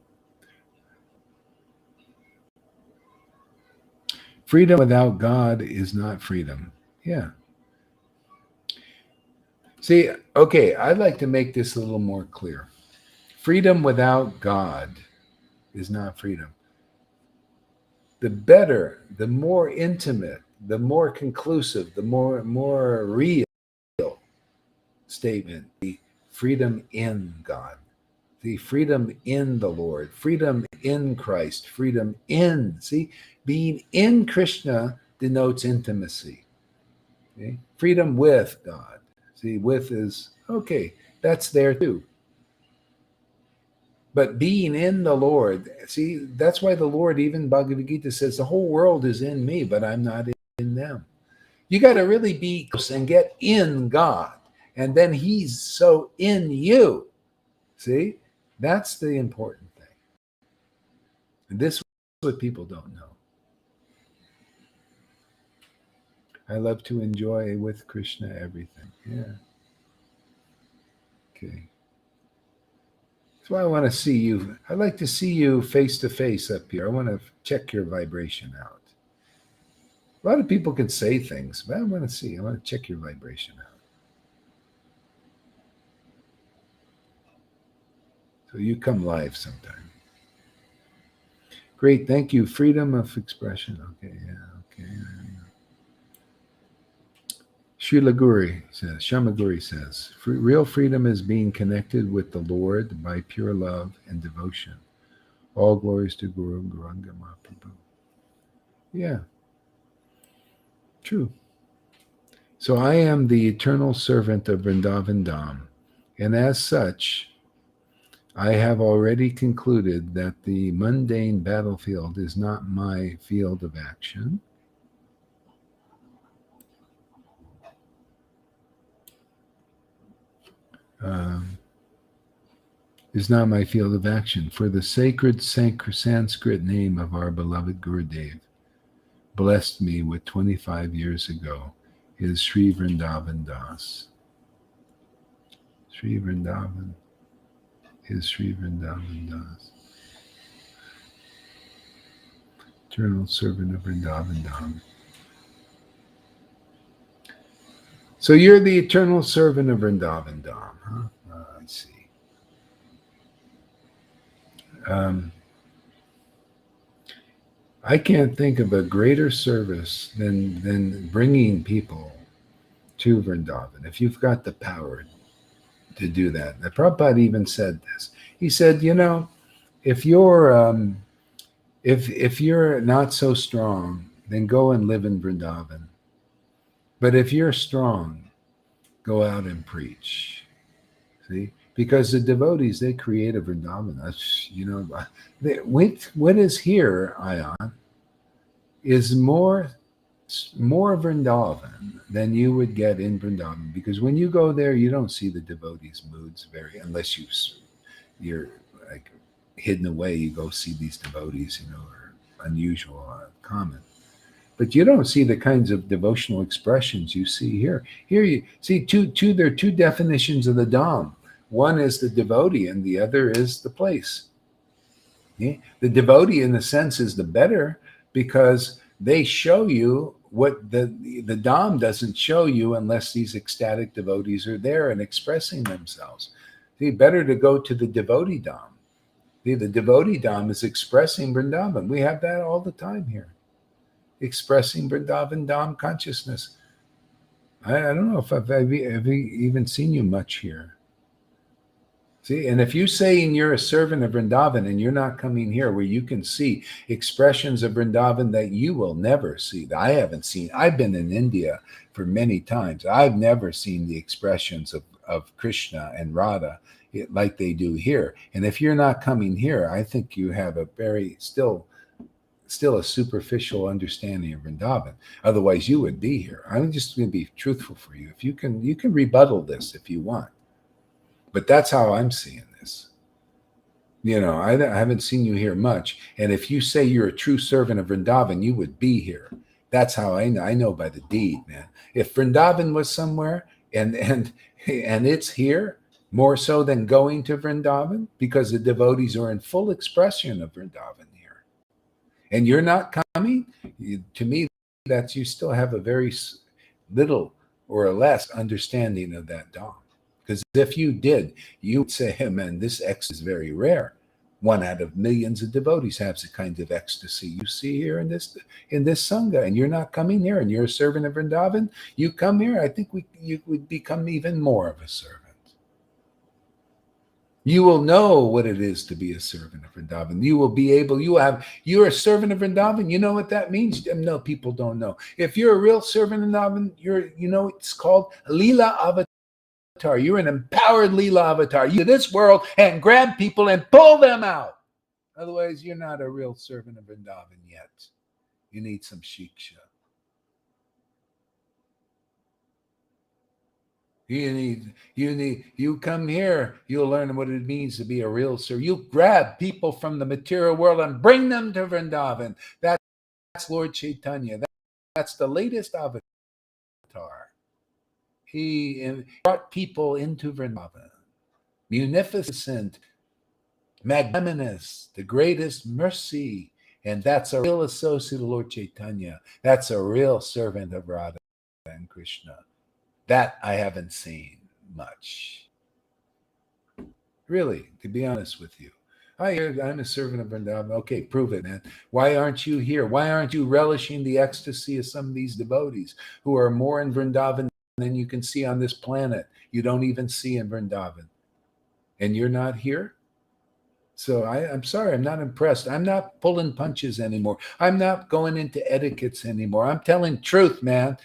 Freedom without God is not freedom. Yeah. See, okay, I'd like to make this a little more clear. Freedom without God is not freedom. The better, the more intimate, the more conclusive, the more real statement, the freedom in God, the freedom in the Lord, freedom in Christ, freedom in, see, being in Krishna denotes intimacy. Okay? Freedom with God. See, with is, okay, that's there too. But being in the Lord, see, that's why the Lord, even Bhagavad Gita says, the whole world is in me, but I'm not in them. You got to really be close and get in God. And then he's so in you. See, that's the important thing. And this is what people don't know. I love to enjoy with Krishna everything. Yeah. Okay. That's why I want to see you. I like to see you face to face up here. I want to check your vibration out. A lot of people can say things, but I want to see. I want to check your vibration out. So you come live sometime. Great, thank you. Freedom of expression. Okay, yeah, okay. Shamaguri says, real freedom is being connected with the Lord by pure love and devotion. All glories to Guru Gauranga Mahaprabhu. Yeah, true. So I am the eternal servant of Vrindavan Dham, and as such, I have already concluded that the mundane battlefield is not my field of action. Is not my field of action. For the sacred Sanskrit name of our beloved Gurudev, blessed me with 25 years ago is Sri Vrindavan Das. Sri Vrindavan is Sri Vrindavan Das. Eternal servant of Vrindavan Dham. So you're the eternal servant of Vrindavan Dham, huh? I see. I can't think of a greater service than bringing people to Vrindavan. If you've got the power to do that. The Prabhupada even said this. He said, if you're not so strong, then go and live in Vrindavan. But if you're strong, go out and preach. See, because the devotees, they create a Vrindavan. That's, what is here, Ayan, is more Vrindavan than you would get in Vrindavan. Because when you go there, you don't see the devotees' moods unless you're like hidden away. You go see these devotees, are unusual, common. But you don't see the kinds of devotional expressions you see here. Here you see there are two definitions of the Dham. One is the devotee, and the other is the place. Yeah? The devotee, in a sense, is the better because they show you what the Dham doesn't show you unless these ecstatic devotees are there and expressing themselves. See, better to go to the devotee Dham. See, the devotee Dham is expressing Vrindavan. We have that all the time here. Expressing Vrindavan Dham consciousness. I don't know if I've even seen you much here. See, and if you're saying you're a servant of Vrindavan and you're not coming here where you can see expressions of Vrindavan that you will never see, that I haven't seen. I've been in India for many times. I've never seen the expressions of Krishna and Radha like they do here. And if you're not coming here, I think you have a very still a superficial understanding of Vrindavan. Otherwise, you would be here. I'm just going to be truthful for you. If you can rebuttal this if you want. But that's how I'm seeing this. I haven't seen you here much. And if you say you're a true servant of Vrindavan, you would be here. That's how I know. I know by the deed, man. If Vrindavan was somewhere and it's here, more so than going to Vrindavan, because the devotees are in full expression of Vrindavan here. And you're not coming, to me, that's you still have a very little or a less understanding of that Dham. Because if you did, you would say, hey, man, this ecstasy is very rare. One out of millions of devotees has the kind of ecstasy you see here in this Sangha. And you're not coming here, and you're a servant of Vrindavan. You come here, I think you would become even more of a servant. You will know what it is to be a servant of Vrindavan. You're a servant of Vrindavan. You know what that means? No, people don't know. If you're a real servant of Vrindavan, it's called Leela Avatar. You're an empowered Leela Avatar. You to this world and grab people and pull them out. Otherwise, you're not a real servant of Vrindavan yet. You need some shiksha. You come here, you'll learn what it means to be a real servant. You grab people from the material world and bring them to Vrindavan. That's Lord Chaitanya. That's the latest avatar. He brought people into Vrindavan. Munificent, magnanimous, the greatest mercy. And that's a real associate of Lord Chaitanya. That's a real servant of Radha and Krishna. That I haven't seen much. Really, to be honest with you. I'm a servant of Vrindavan. Okay, prove it, man. Why aren't you here? Why aren't you relishing the ecstasy of some of these devotees who are more in Vrindavan than you can see on this planet? You don't even see in Vrindavan. And you're not here? So I'm sorry, I'm not impressed. I'm not pulling punches anymore. I'm not going into etiquettes anymore. I'm telling truth, man.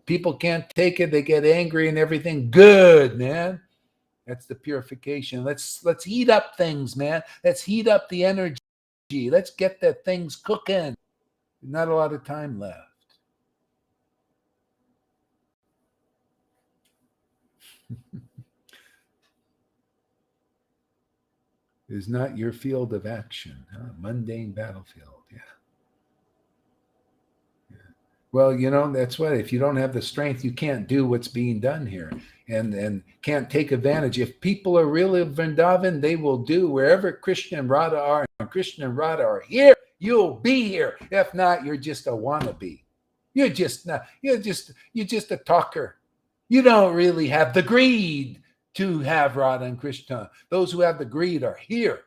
People can't take it. They get angry and everything. Good, man. That's the purification. Let's heat up things, man. Let's heat up the energy. Let's get the things cooking. Not a lot of time left. It's not your field of action, huh? Mundane battlefield. Yeah. Well, that's what, if you don't have the strength, you can't do what's being done here, and can't take advantage. If people are really Vrindavan, they will do wherever Krishna and Radha are, and Krishna and Radha are here, you'll be here. If not, you're just a wannabe. You're just not, you're just a talker. You don't really have the greed to have Radha and Krishna. Those who have the greed are here.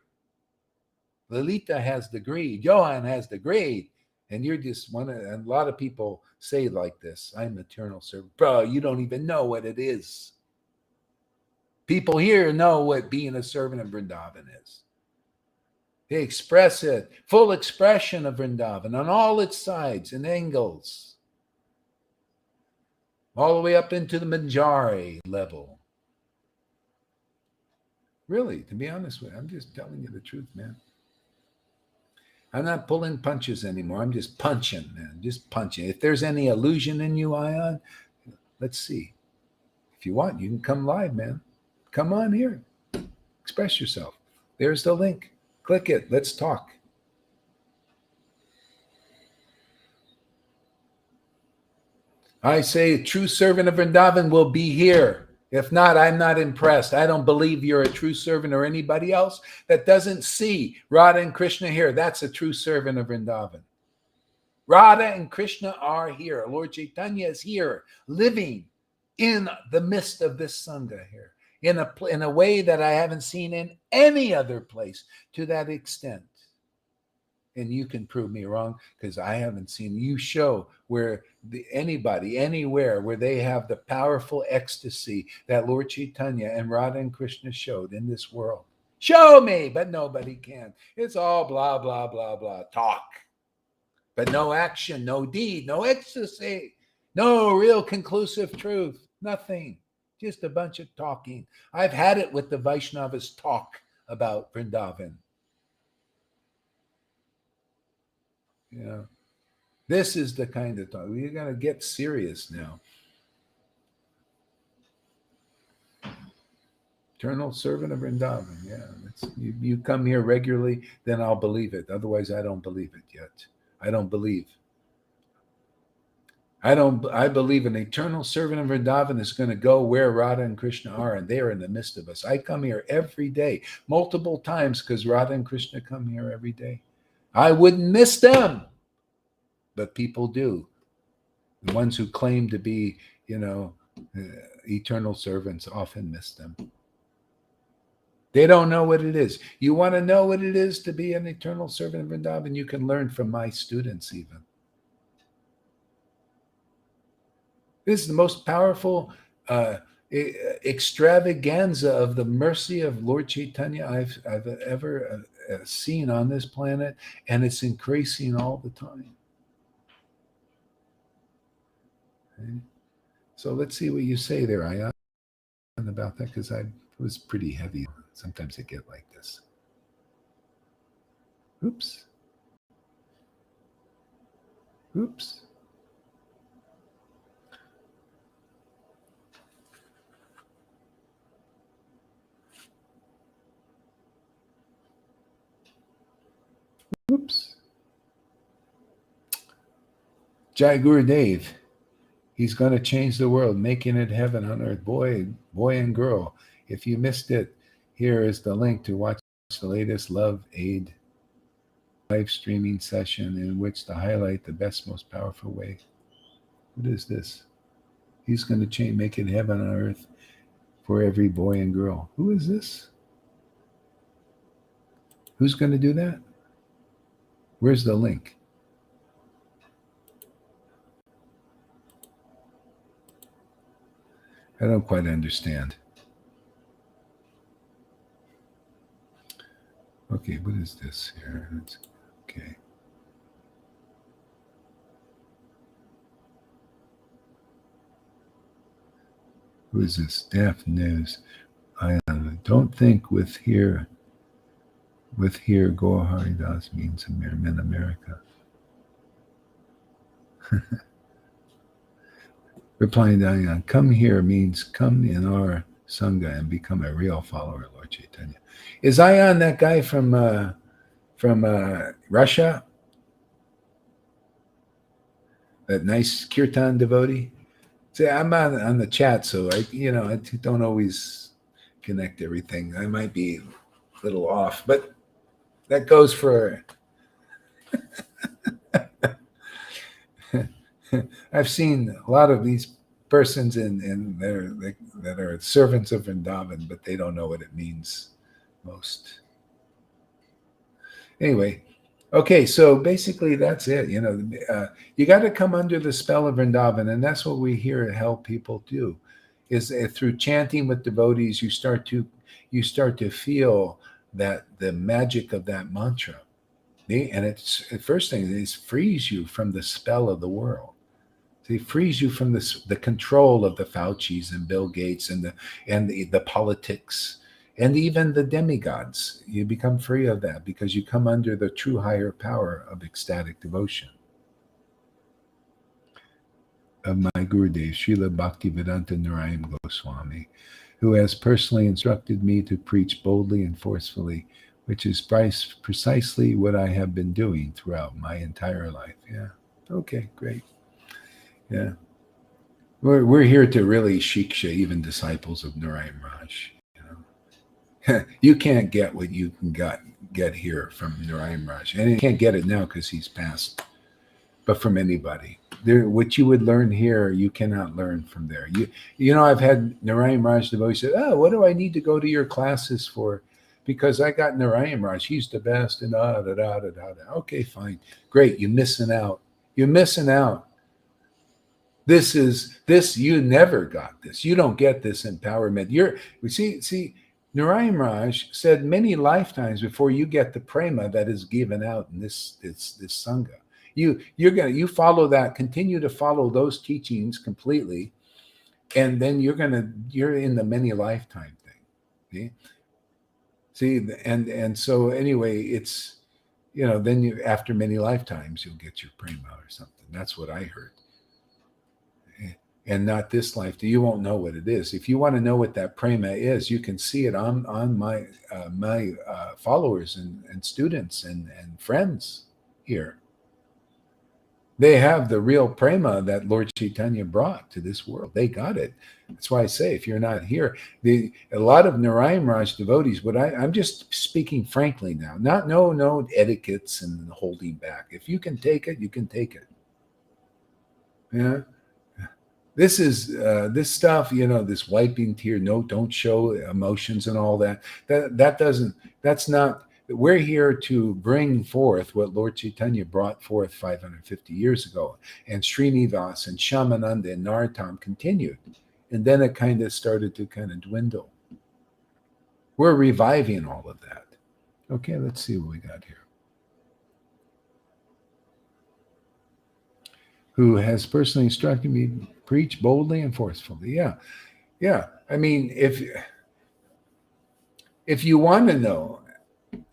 Lalita has the greed. Johan has the greed. And you're just one of, and a lot of people say like this, I'm eternal servant. Bro, you don't even know what it is. People here know what being a servant of Vrindavan is. They express it, full expression of Vrindavan on all its sides and angles, all the way up into the Manjari level. Really, to be honest with you, I'm just telling you the truth, man. I'm not pulling punches anymore. I'm just punching, man. Just punching. If there's any illusion in you, Ion, let's see. If you want, you can come live, man. Come on here. Express yourself. There's the link. Click it. Let's talk. I say a true servant of Vrindavan will be here. If not, I'm not impressed. I don't believe you're a true servant, or anybody else that doesn't see Radha and Krishna here. That's a true servant of Vrindavan. Radha and Krishna are here. Lord Chaitanya is here, living in the midst of this Sangha here, in a way that I haven't seen in any other place to that extent. And you can prove me wrong, because I haven't seen you show where anybody, anywhere, where they have the powerful ecstasy that Lord Chaitanya and Radha and Krishna showed in this world. Show me, but nobody can. It's all blah, blah, blah, blah, talk. But no action, no deed, no ecstasy, no real conclusive truth, nothing. Just a bunch of talking. I've had it with the Vaishnavas talk about Vrindavan. This is the kind of talk. We're going to get serious now. Eternal servant of Vrindavan. Yeah, you come here regularly, then I'll believe it. Otherwise, I don't believe it yet. I don't believe. I believe an eternal servant of Vrindavan is going to go where Radha and Krishna are, and they are in the midst of us. I come here every day, multiple times, because Radha and Krishna come here every day. I wouldn't miss them, but people do. The ones who claim to be, eternal servants often miss them. They don't know what it is. You want to know what it is to be an eternal servant of Vrindavan? You can learn from my students even. This is the most powerful extravaganza of the mercy of Lord Chaitanya I've ever seen on this planet, and it's increasing all the time. Okay. So let's see what you say there, Ayan, about that, because it was pretty heavy. Sometimes I get like this. Oops. Jai Gurudev. He's going to change the world, making it heaven on earth. Boy and girl, if you missed it, here is the link to watch the latest Love Aid live streaming session, in which to highlight the best, most powerful way. What is this? He's going to make it heaven on earth for every boy and girl. Who is this? Who's going to do that? Where's the link? I don't quite understand. Okay, what is this here? Okay. Who is this? Daft News. I don't think with here Gaur Haridas means in America. Replying to Ayan, come here means come in our Sangha and become a real follower of Lord Chaitanya. Is Ayan that guy from Russia? That nice kirtan devotee. See, I'm on the chat, so I don't always connect everything. I might be a little off, but that goes for. I've seen a lot of these persons that are servants of Vrindavan, but they don't know what it means most. Anyway, okay, so basically that's it. You got to come under the spell of Vrindavan, and that's what we here help people do. Is through chanting with devotees, you start to feel that the magic of that mantra. And it's the first thing is frees you from the spell of the world. So it frees you from the control of the Faucis and Bill Gates and the politics and even the demigods. You become free of that because you come under the true higher power of ecstatic devotion. Of my Gurudev, Srila Bhaktivedanta Narayan Goswami, who has personally instructed me to preach boldly and forcefully, which is precisely what I have been doing throughout my entire life. Yeah. Okay, great. Yeah. We're here to really shiksha even disciples of Narayan Raj. You can't get what you can get here from Narayan Raj. And you can't get it now because he's passed. But from anybody. What you would learn here, you cannot learn from there. I've had Narayan Raj devotees say, "Oh, what do I need to go to your classes for? Because I got Narayan Raj. He's the best." And da da da da da. Okay, fine. Great. You're missing out. You're missing out. You never got this. You don't get this empowerment. See, Narayan Raj said many lifetimes before you get the prema that is given out in this sangha. You follow that, continue to follow those teachings completely, and then you're in the many lifetime thing. See, and so anyway, it's then after many lifetimes you'll get your prema or something. That's what I heard. And not this life. You won't know what it is. If you want to know what that prema is, you can see it on my followers and students and friends here. They have the real prema that Lord Chaitanya brought to this world. They got it. That's why I say, if you're not here, a lot of Narayan Raj devotees, I'm just speaking frankly now, no etiquettes and holding back. If you can take it, you can take it. Yeah. This is this stuff, this wiping tear. No, don't show emotions and all that. That's not. We're here to bring forth what Lord Chaitanya brought forth 550 years ago, and Srinivas and Shamananda and Narottam continued, and then it kind of started to dwindle. We're reviving all of that. Okay, let's see what we got here. Who has personally instructed me preach boldly and forcefully. Yeah. I mean, if you want to know,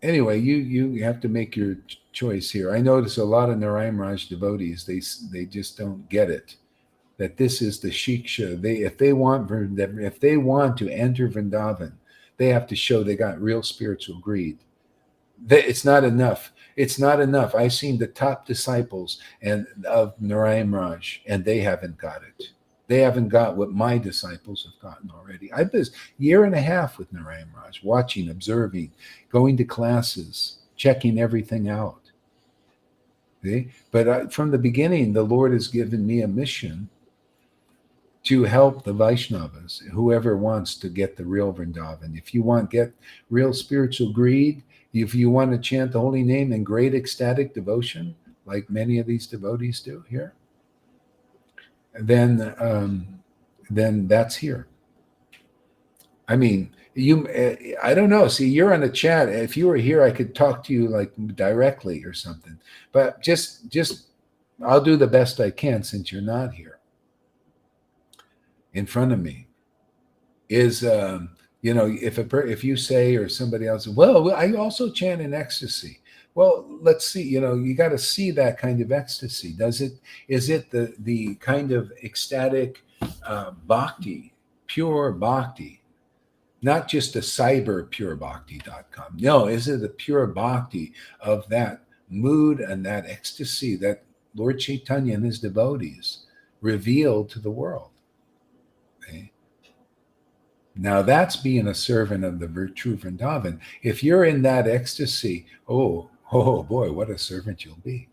anyway, you have to make your choice here. I notice a lot of Narayan Raj devotees, they just don't get it. That this is the shiksha. If they want to enter Vrindavan, they have to show they got real spiritual greed. It's not enough. It's not enough. I've seen the top disciples of Narayan Raj, and they haven't got it. They haven't got what my disciples have gotten already. I've been a year and a half with Narayan Raj, watching, observing, going to classes, checking everything out. See? But from the beginning, the Lord has given me a mission to help the Vaishnavas, whoever wants to get the real Vrindavan. If you want to get real spiritual greed, if you want to chant the holy name in great ecstatic devotion, like many of these devotees do here, then that's here. I mean, I don't know. See, you're on a chat. If you were here, I could talk to you like directly or something. But just I'll do the best I can since you're not here. In front of me is if you say, or somebody else, well, I also chant in ecstasy. Well, let's see, you got to see that kind of ecstasy. Is it the kind of ecstatic bhakti, pure bhakti, not just a cyber purebhakti.com. No, is it the pure bhakti of that mood and that ecstasy, that Lord Chaitanya and his devotees revealed to the world. Okay? Now that's being a servant of the true Vrindavan. If you're in that ecstasy, oh boy, what a servant you'll be.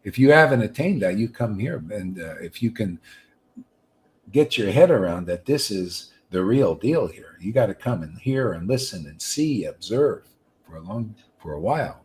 If you haven't attained that, you come here, and if you can get your head around that this is the real deal here, you got to come and hear and listen and see, observe for a while.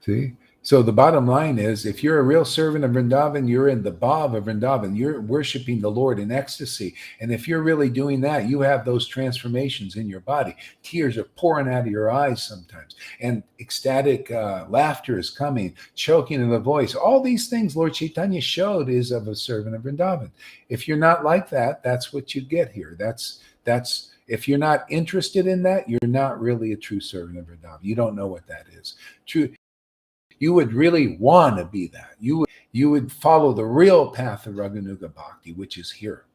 See? So the bottom line is, if you're a real servant of Vrindavan, you're in the bhav of Vrindavan. You're worshiping the Lord in ecstasy. And if you're really doing that, you have those transformations in your body. Tears are pouring out of your eyes sometimes. And ecstatic laughter is coming, choking in the voice. All these things Lord Chaitanya showed is of a servant of Vrindavan. If you're not like that, that's what you get here. That's if you're not interested in that, you're not really a true servant of Vrindavan. You don't know what that is. True. You would really want to be that. You would follow the real path of Raganuga Bhakti, which is here.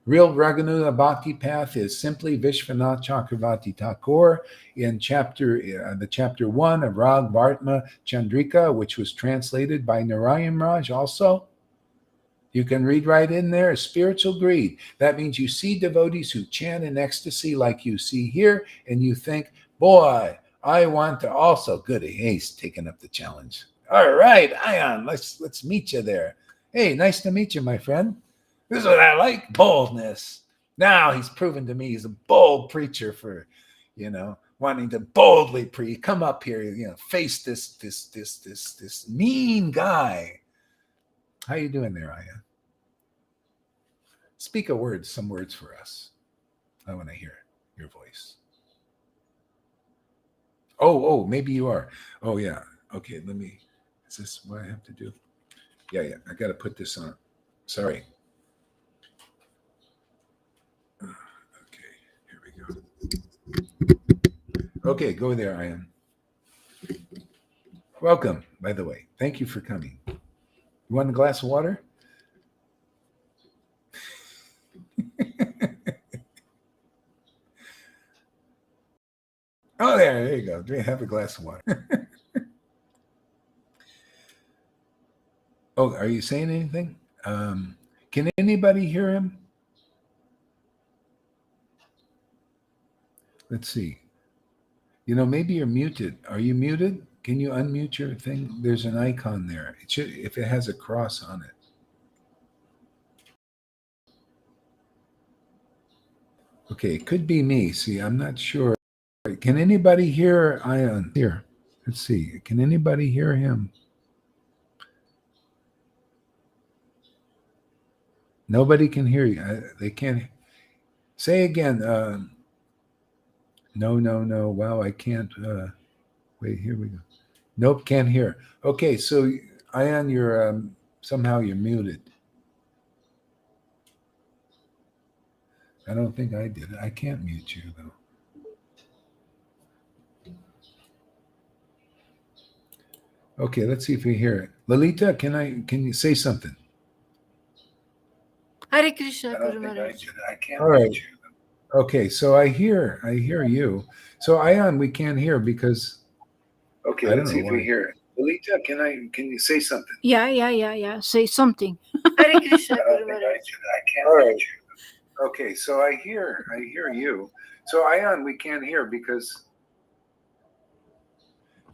Real Raganuga Bhakti path is simply Vishwanath Chakravarti Thakur in chapter 1 of Rag Vartma Chandrika, which was translated by Narayan Raj also. You can read right in there, spiritual greed. That means you see devotees who chant in ecstasy like you see here, and you think, boy, I want to also. Goody, he's taking up the challenge. All right, Ayan, let's meet you there. Hey, nice to meet you, my friend. This is what I like, boldness. Now he's proven to me he's a bold preacher for, wanting to boldly come up here, face this mean guy. How you doing there, Ayan? Speak some words for us. I want to hear your voice. Oh, maybe you are. Oh, yeah. Okay, is this what I have to do? Yeah, I got to put this on. Sorry. Okay, here we go. Okay, go there, Ayan. Welcome, by the way. Thank you for coming. You want a glass of water? Oh, there you go. Have a glass of water. Oh, are you saying anything? Can anybody hear him? Let's see. Maybe you're muted. Are you muted? Can you unmute your thing? There's an icon there. It should, if it has a cross on it. Okay, it could be me. See, I'm not sure. Can anybody hear Ayan here? Let's see. Can anybody hear him? Nobody can hear you. They can't. Say again. No. Wow, I can't. Wait, here we go. Nope, can't hear. Okay, so Ayan, you're somehow you're muted. I don't think I did it. I can't mute you though. Okay, let's see if we hear it. Lalita, can you say something? Hare Krishna, I don't Guru think I Maharaj. did. I can't. All right. Okay, so I hear you. So Ayan, we can't hear because. Okay, let's see if we hear it. Lalita, can you say something? Yeah. Say something. Hare Krishna, Guru Maharaj. I can't. All right. Okay, so I hear you. So Ayan, we can't hear because.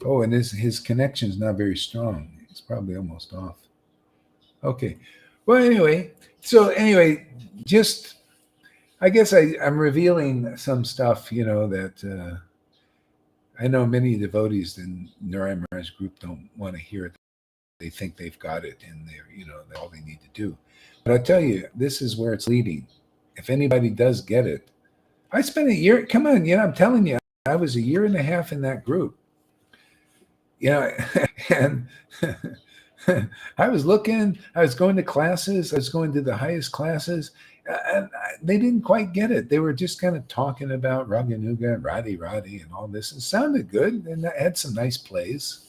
Oh, and his connection is not very strong. It's probably almost off. Okay. Well, anyway, just I guess I'm revealing some stuff, that I know many devotees in Narayan Maharaj group don't want to hear it. They think they've got it and they're all they need to do. But I tell you, this is where it's leading. If anybody does get it, I spent a year. Come on, I'm telling you, I was a year and a half in that group. And I was going to classes. I was going to the highest classes, and they didn't quite get it. They were just kind of talking about Raganuga and Radhi and all this. It sounded good, and I had some nice plays.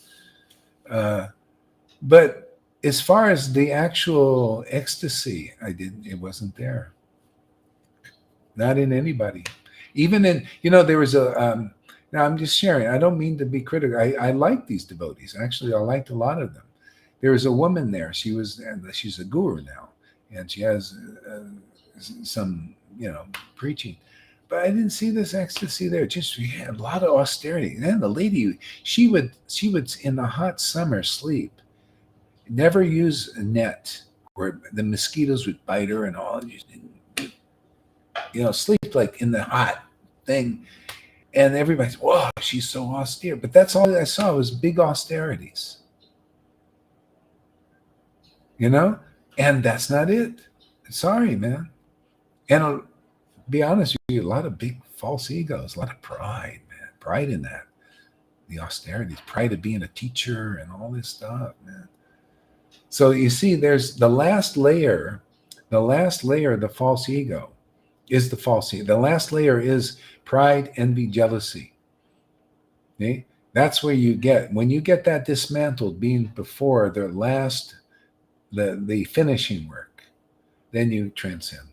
But as far as the actual ecstasy, it wasn't there. Not in anybody. Even in, there was Now, I'm just sharing. I don't mean to be critical. I like these devotees. Actually, I liked a lot of them. There was a woman there. She's a guru now, and she has some, preaching. But I didn't see this ecstasy there. Just we had a lot of austerity. And then the lady, she would in the hot summer sleep, never use a net where the mosquitoes would bite her and all. Sleep like in the hot thing. And everybody's, whoa, she's so austere. But that's all I saw was big austerities, and that's not it. Sorry, man. And I'll be honest with you, a lot of big false egos, a lot of pride, man. Pride in that. The austerities, pride of being a teacher and all this stuff, man. So you see, there's the last layer of the false ego is the false ego. The last layer is pride, envy, jealousy. Okay? That's where when you get that dismantled, being before the finishing work, then you transcend.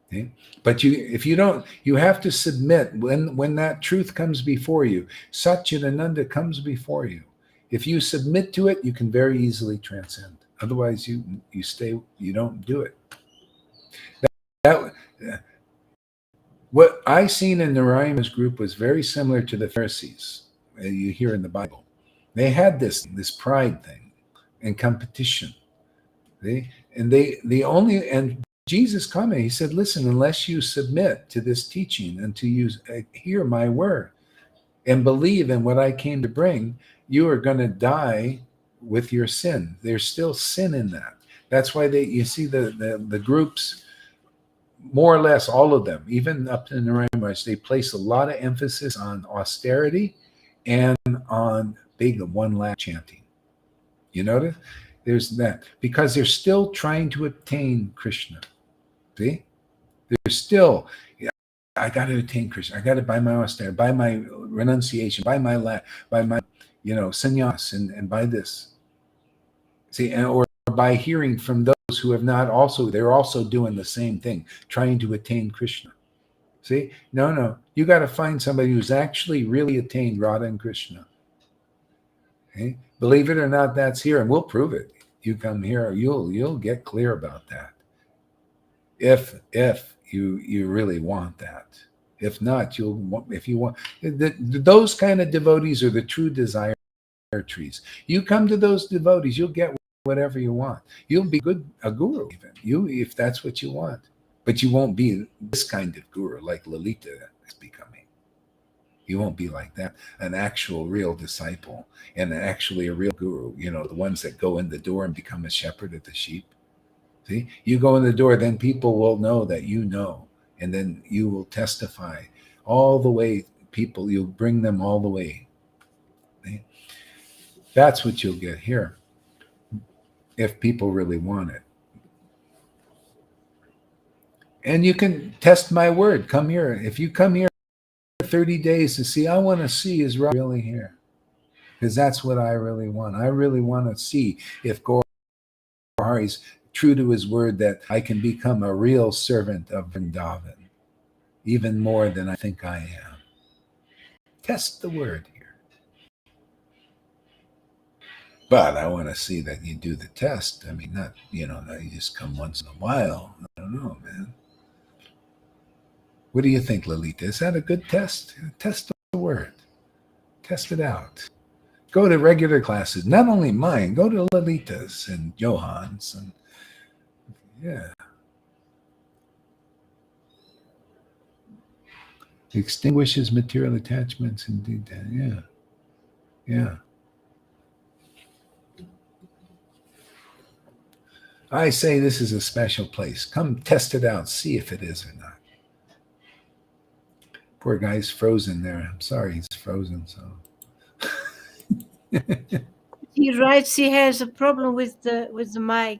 Okay? But if you don't, you have to submit when that truth comes before you. Satchidananda comes before you. If you submit to it, you can very easily transcend. Otherwise, you don't do it. What I seen in Narayana's group was very similar to the Pharisees you hear in the Bible. They had this pride thing and competition. And Jesus commented, he said, listen, unless you submit to this teaching and to hear my word and believe in what I came to bring, you are going to die with your sin. There's still sin in that. That's why you see the groups, more or less all of them, even up to Narayana, they place a lot of emphasis on austerity and on big one lap chanting. You notice? There's that. Because they're still trying to attain Krishna. See? They're still, I got to attain Krishna. I got to buy my austerity, buy my renunciation, buy my sannyas, and buy this. See, or by hearing from those who have not they're also doing the same thing, trying to attain Krishna. See? No. You got to find somebody who's actually really attained Radha and Krishna. Okay? Believe it or not, that's here, and we'll prove it. You come here, you'll get clear about that. If you really want that. If not, if you want those kind of devotees are the true desire trees. You come to those devotees, you'll get whatever you want. You'll be a guru even. If that's what you want. But you won't be this kind of guru like Lalita is becoming. You won't be like that, an actual real disciple and actually a real guru, the ones that go in the door and become a shepherd of the sheep. See, you go in the door, then people will know that you know, and then you will testify all the way. You'll bring them all the way. See? That's what you'll get here if people really want it. And you can test my word. Come here. If you come here 30 days to see, I want to see is really here. Because that's what I really want. I really want to see if Gaur Hari's true to his word that I can become a real servant of Vrindavan, even more than I think I am. Test the word here. But I want to see that you do the test. I mean, not, that you just come once in a while. I don't know, man. What do you think, Lalita? Is that a good test? Test the word. Test it out. Go to regular classes. Not only mine. Go to Lalita's and Johan's. And yeah. Extinguishes material attachments indeed. Yeah. Yeah. I say this is a special place. Come test it out. See if it is or not. Poor guy's frozen there. I'm sorry he's frozen. So He writes he has a problem with the mic.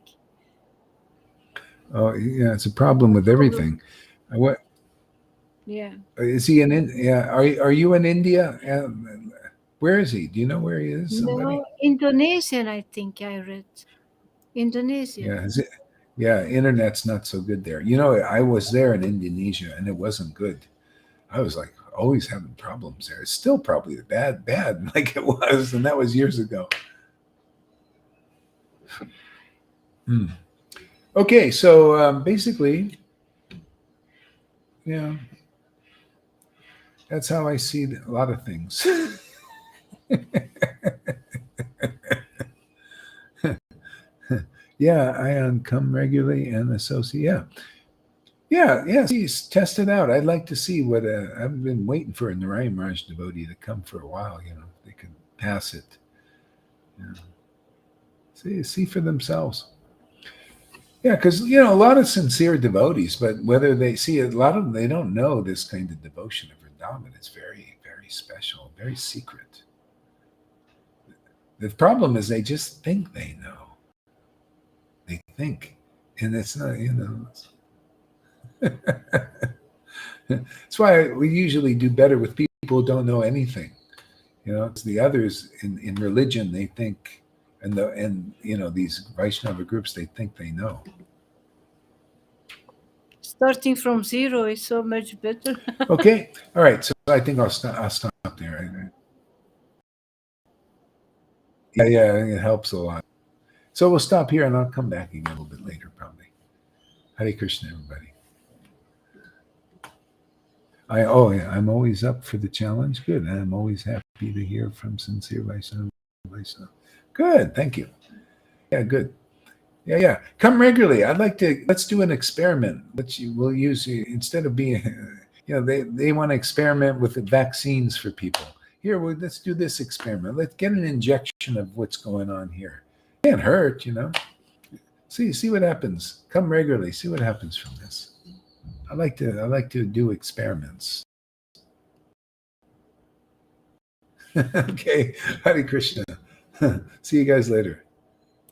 Oh yeah, it's a problem with everything. What? Yeah. Is he in India? Yeah. Are you in India? Where is he? Do you know where he is? Somebody? No, Indonesian, I think I read. Indonesia. Yeah. Is it? Yeah. Internet's not so good there. I was there in Indonesia and it wasn't good. I was like, always having problems there. It's still probably bad like it was, and that was years ago. Okay, so basically, yeah, that's how I see a lot of things. Yeah, Ion come regularly and associate. Yeah. See, test it out. I'd like to see what I've been waiting for a Narayan Raj devotee to come for a while. They can pass it. See for themselves. Yeah, because a lot of sincere devotees, but whether they see a lot of them, they don't know this kind of devotion of Vrindavan. It's very, very special, very secret. The problem is they just think they know. They think, and it's not. That's why we usually do better with people who don't know anything. It's the others in religion. They think, and these Vaishnava groups, they think they know. Starting from zero is so much better. Okay, all right. So I think I'll stop there. Yeah, it helps a lot. So we'll stop here, and I'll come back again a little bit later, probably. Hare Krishna, everybody. I'm always up for the challenge. Good. And I'm always happy to hear from sincere Vaishnava. Good. Thank you. Yeah, good. Yeah. Come regularly. let's do an experiment. We'll use, instead of being, they want to experiment with the vaccines for people. Here, let's do this experiment. Let's get an injection of what's going on here. It can't hurt, See what happens. Come regularly. See what happens from this. I like to do experiments. Okay, Hare Krishna. See you guys later.